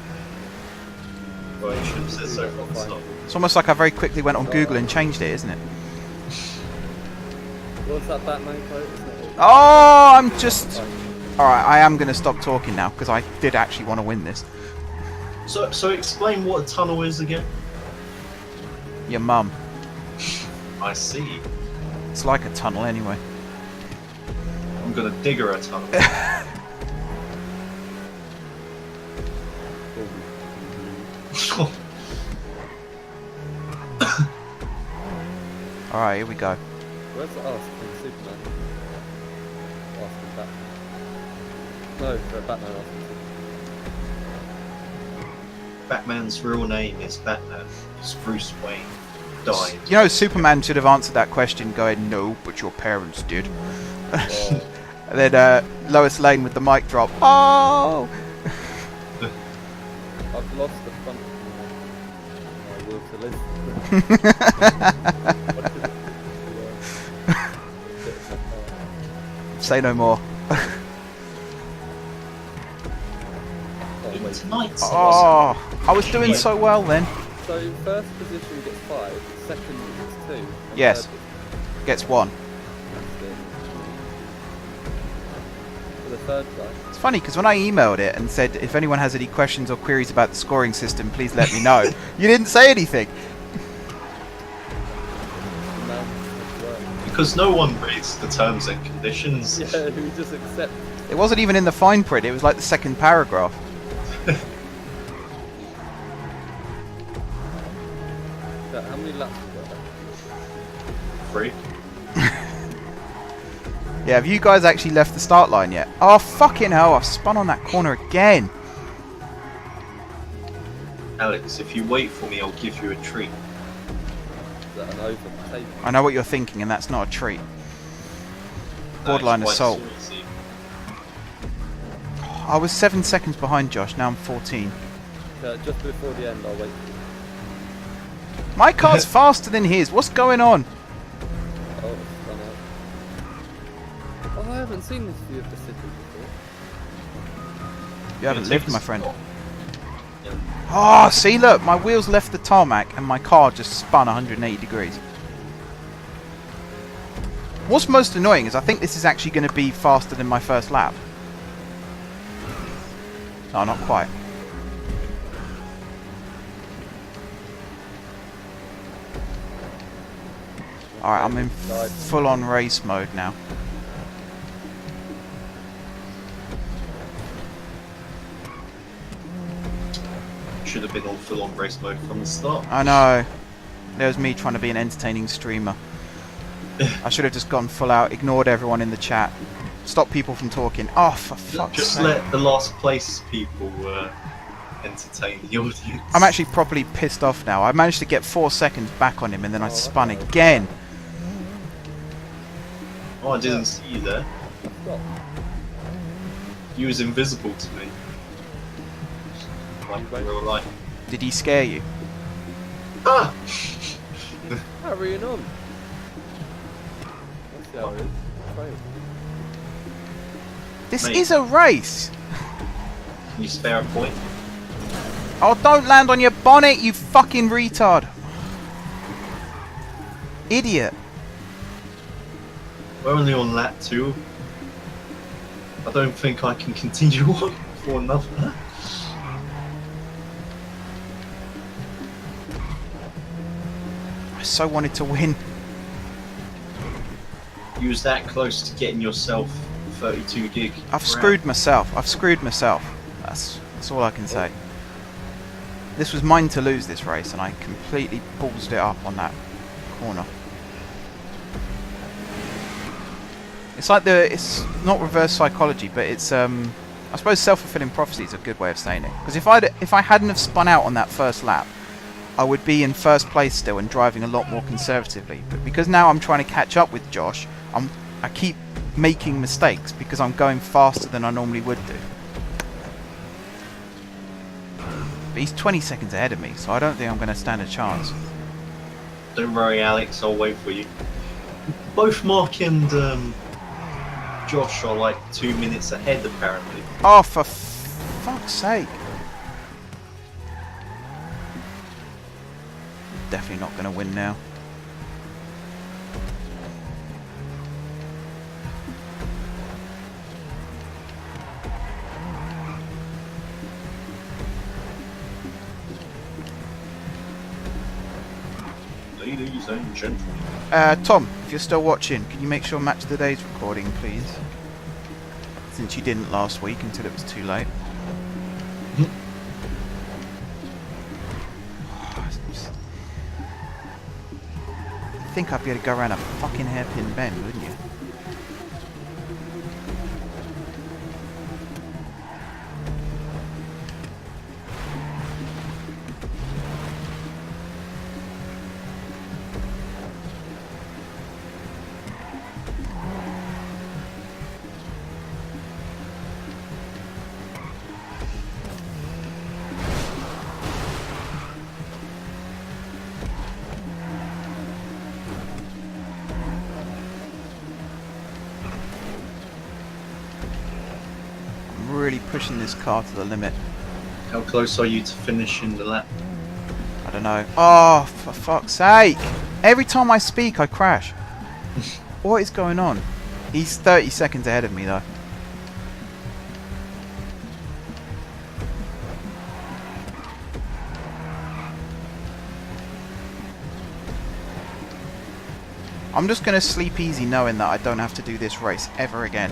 Well, you should have said so from the start. It's almost like I very quickly went on Google and changed it, isn't it? What's that Batman quote, isn't it? Oh, I'm just... Alright, I am going to stop talking now, because I did actually want to win this. So explain what a tunnel is again. Your mum. I see. It's like a tunnel anyway. I'm gonna dig her a tunnel. Alright, here we go. Where's the ask from Superman? Asking Batman. No, Batman asking Superman. Batman's real name is Batman. It's Bruce Wayne. Died. You know, Superman should have answered that question going, no, but your parents did. Well, And then Lois Lane with the mic drop. Oh! I've lost the front of my will to live. Say no more. Oh, wait. Tonight. Oh, I was doing so well then. So first position gets 5, second gets 2. and Yes. third Gets 1. gets for the third guy. It's funny because when I emailed it and said if anyone has any questions or queries about the scoring system, please let me know. You didn't say anything. Man, that's right. Because no one reads the terms and conditions. Yeah, we just accept. It wasn't even in the fine print. It was like the second paragraph. So how many laps have we got? Free. Yeah, have you guys actually left the start line yet? Oh, fucking hell, I've spun on that corner again. Alex, if you wait for me, I'll give you a treat. Is that an overtake? I know what you're thinking, and that's not a treat. Borderline That is assault. quite saucy. I was 7 seconds behind Josh, now I'm 14. Just before the end, I'll wait. My car's faster than his. What's going on? Oh, it's run out. Oh, I haven't seen this view of the city before. You haven't Take lived, a my friend. spot. Oh, see, look, my wheels left the tarmac and my car just spun 180 degrees. What's most annoying is I think this is actually going to be faster than my first lap. No, not quite. Alright, I'm in full-on race mode now. Should have been on full-on race mode from the start. I know. There's me trying to be an entertaining streamer. I should have just gone full out, ignored everyone in the chat, stopped people from talking. Oh, for fuck's Just sake. let the last place people entertain the audience. I'm actually properly pissed off now. I managed to get 4 seconds back on him and then I spun again. Oh, I didn't see you there. Stop. You was invisible to me. Like in real life. Did he scare you? Ah! Carrying on. Let's see how it is. Right. This Mate. is a race. Can you spare a point? Oh, don't land on your bonnet, you fucking retard. Idiot. We're only on lap 2. I don't think I can continue on for another lap. I so wanted to win. You was that close to getting yourself 32 gig. I've screwed myself. I've screwed myself. That's all I can say. This was mine to lose this race, and I completely ballsed it up on that corner. It's like it's not reverse psychology, but it's I suppose self-fulfilling prophecy is a good way of saying it. Because if I hadn't have spun out on that first lap, I would be in first place still and driving a lot more conservatively. But because now I'm trying to catch up with Josh, I keep making mistakes because I'm going faster than I normally would do. But he's 20 seconds ahead of me, so I don't think I'm going to stand a chance. Don't worry, Alex, I'll wait for you. Both Mark and Josh are like 2 minutes ahead, apparently. Oh, for fuck's sake. Definitely not going to win now. Ladies and gentlemen. Tom, if you're still watching, can you make sure Match of the Day's recording, please? Since you didn't last week until it was too late. think I'd be able to go around a fucking hairpin bend, wouldn't you? Really pushing this car to the limit. How close are you to finishing the lap? I don't know. Oh, for fuck's sake! Every time I speak, I crash. What is going on? He's 30 seconds ahead of me, though. I'm just going to sleep easy knowing that I don't have to do this race ever again.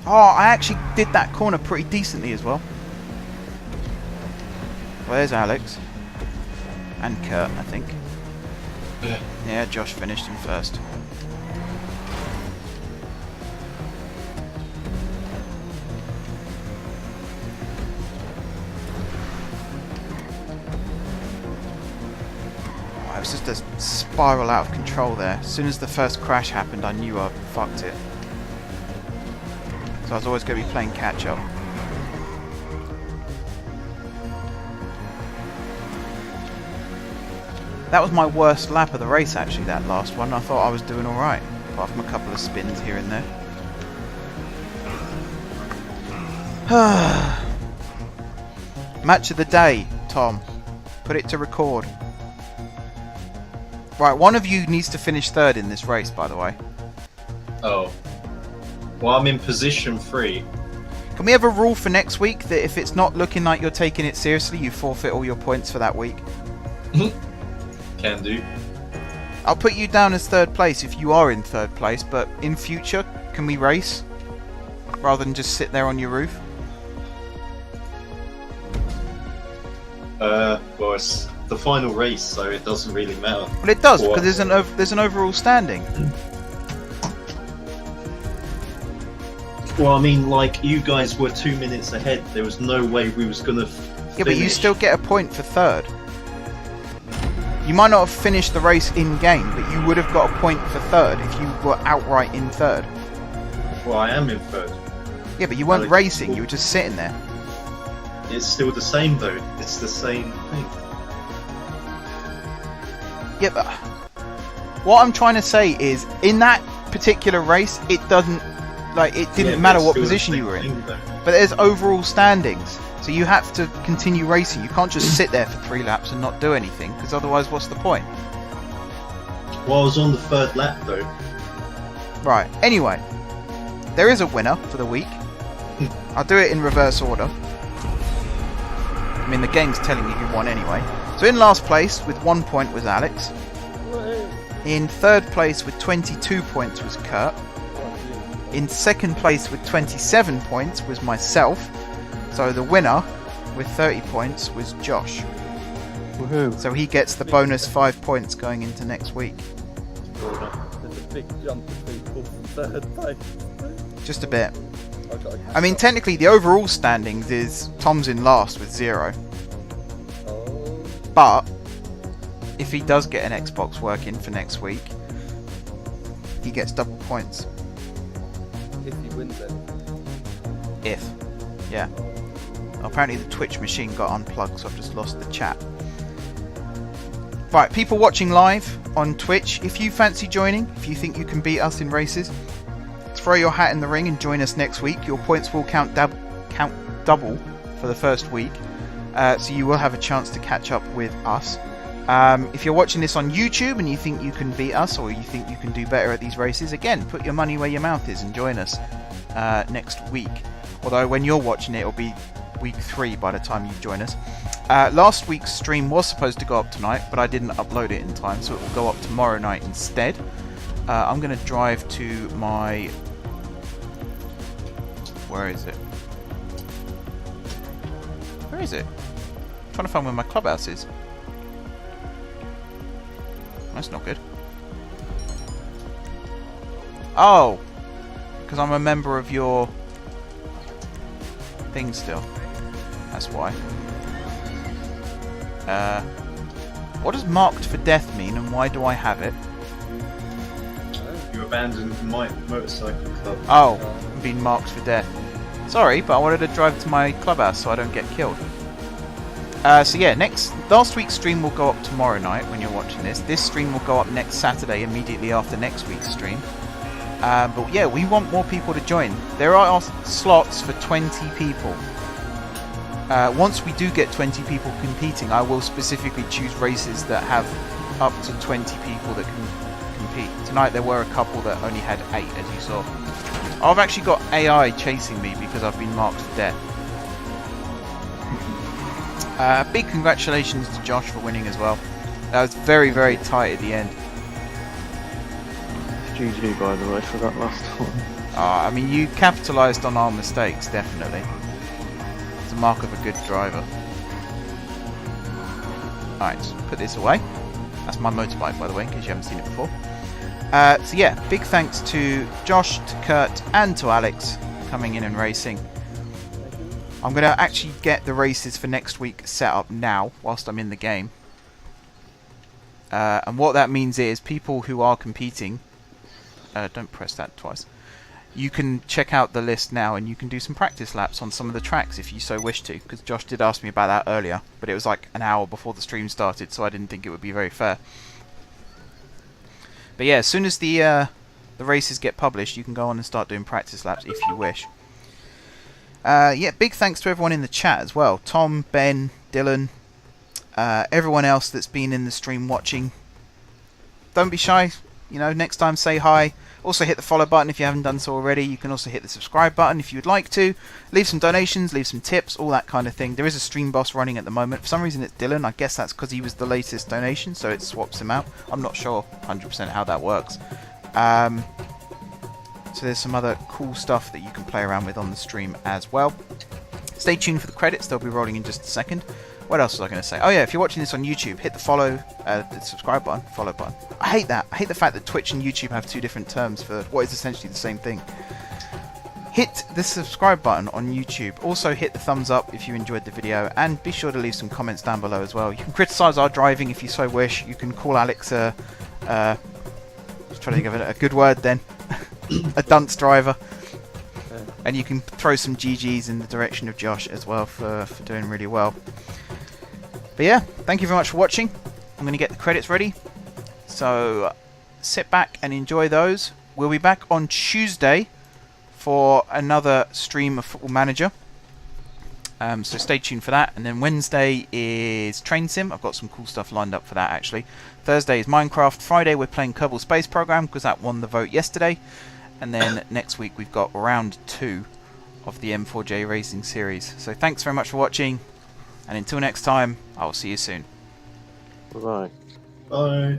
Oh, I actually did that corner pretty decently as well. Well, there's Alex. And Kurt, I think. Yeah, Josh finished him first. Oh, it was just a spiral out of control there. As soon as the first crash happened, I knew I fucked it. So I was always going to be playing catch up. That was my worst lap of the race actually, that last one. I thought I was doing alright, apart from a couple of spins here and there. Match of the day, Tom. Put it to record. Right, one of you needs to finish third in this race, by the way. Oh. Well, I'm in position 3. Can we have a rule for next week that if it's not looking like you're taking it seriously, you forfeit all your points for that week? Can do. I'll put you down as third place if you are in third place, but in future, can we race? Rather than just sit there on your roof? Well, it's the final race, so it doesn't really matter. Well, it does, What? because there's an overall standing. Well, I mean, like, you guys were 2 minutes ahead. There was no way we was gonna Yeah, but you still get a point for third. You might not have finished the race in-game, but you would have got a point for third if you were outright in third. Well, I am in third. Yeah, but you weren't Alex, racing, you were just sitting there. It's still the same, though. It's the same thing. Yeah, but what I'm trying to say is, in that particular race, it doesn't, like, it didn't Yeah, matter but what it's still the position you same were in. thing, though. But there's overall standings, so you have to continue racing. You can't just sit there for 3 laps and not do anything, because otherwise, what's the point? Well, I was on the 3rd lap, though. Right. Anyway, there is a winner for the week. I'll do it in reverse order. I mean, the game's telling you who won anyway. So in last place with 1 point was Alex. In third place with 22 points was Kurt. In second place with 27 points was myself. So the winner with 30 points was Josh. Woohoo. So he gets the bonus 5 points going into next week. There's a big jump between 4th and 3rd place. Just a bit. I've got to catch I mean, up. technically the overall standings is Tom's in last with 0. Oh, But if he does get an Xbox working for next week, he gets double points. if he wins it. If. Yeah. Apparently the Twitch machine got unplugged, so I've just lost the chat. Right, people watching live on Twitch, if you fancy joining, if you think you can beat us in races, throw your hat in the ring and join us next week. Your points will count double for the first week, so you will have a chance to catch up with us. If you're watching this on YouTube and you think you can beat us, or you think you can do better at these races, again, put your money where your mouth is and join us next week. Although when you're watching it, it'll be week 3 by the time you join us. Last week's stream was supposed to go up tonight, but I didn't upload it in time, so it will go up tomorrow night instead. I'm going to drive to my... Where is it? Where is it? I'm trying to find where my clubhouse is. That's not good. Oh! Because I'm a member of your thing still. That's why. What does marked for death mean and why do I have it? You abandoned my motorcycle club. Oh, I'm being marked for death. Sorry, but I wanted to drive to my clubhouse so I don't get killed. So yeah, last week's stream will go up tomorrow night when you're watching this. This stream will go up next Saturday, immediately after next week's stream. But yeah, we want more people to join. There are slots for 20 people. Once we do get 20 people competing, I will specifically choose races that have up to 20 people that can compete. Tonight there were a couple that only had 8, as you saw. I've actually got AI chasing me because I've been marked for death. Big congratulations to Josh for winning as well. That was very, very tight at the end. GG, by the way, for that last one. I mean, you capitalised on our mistakes, definitely. It's a mark of a good driver. Alright, put this away. That's my motorbike, by the way, in case you haven't seen it before. So yeah, big thanks to Josh, to Kurt, and to Alex for coming in and racing. I'm going to actually get the races for next week set up now, whilst I'm in the game. And what that means is people who are competing... don't press that twice. You can check out the list now and you can do some practice laps on some of the tracks if you so wish to, because Josh did ask me about that earlier, but it was like an hour before the stream started, so I didn't think it would be very fair. But yeah, as soon as the races get published, you can go on and start doing practice laps if you wish. Yeah, big thanks to everyone in the chat as well. Tom, Ben, Dylan, everyone else that's been in the stream watching. Don't be shy, you know, next time say hi. Also hit the follow button if you haven't done so already. You can also hit the subscribe button if you would like to. Leave some donations, leave some tips, all that kind of thing. There is a stream boss running at the moment. For some reason it's Dylan. I guess that's because he was the latest donation, so it swaps him out. I'm not sure 100% how that works. So there's some other cool stuff that you can play around with on the stream as well. Stay tuned for the credits. They'll be rolling in just a second. What else was I going to say? Oh yeah, if you're watching this on YouTube, hit the the subscribe button, follow button. I hate that. I hate the fact that Twitch and YouTube have two different terms for what is essentially the same thing. Hit the subscribe button on YouTube. Also hit the thumbs up if you enjoyed the video, and be sure to leave some comments down below as well. You can criticise our driving if you so wish. You can call Alex a try to think of a good word then. A dunce driver. And you can throw some GGs in the direction of Josh as well for doing really well. But yeah, thank you very much for watching. I'm going to get the credits ready. So sit back and enjoy those. We'll be back on Tuesday for another stream of Football Manager. So stay tuned for that. And then Wednesday is Train Sim. I've got some cool stuff lined up for that actually. Thursday is Minecraft. Friday we're playing Kerbal Space Program because that won the vote yesterday. And then next week we've got round 2 of the M4J Racing Series. So thanks very much for watching. And until next time, I will see you soon. Bye-bye. Bye.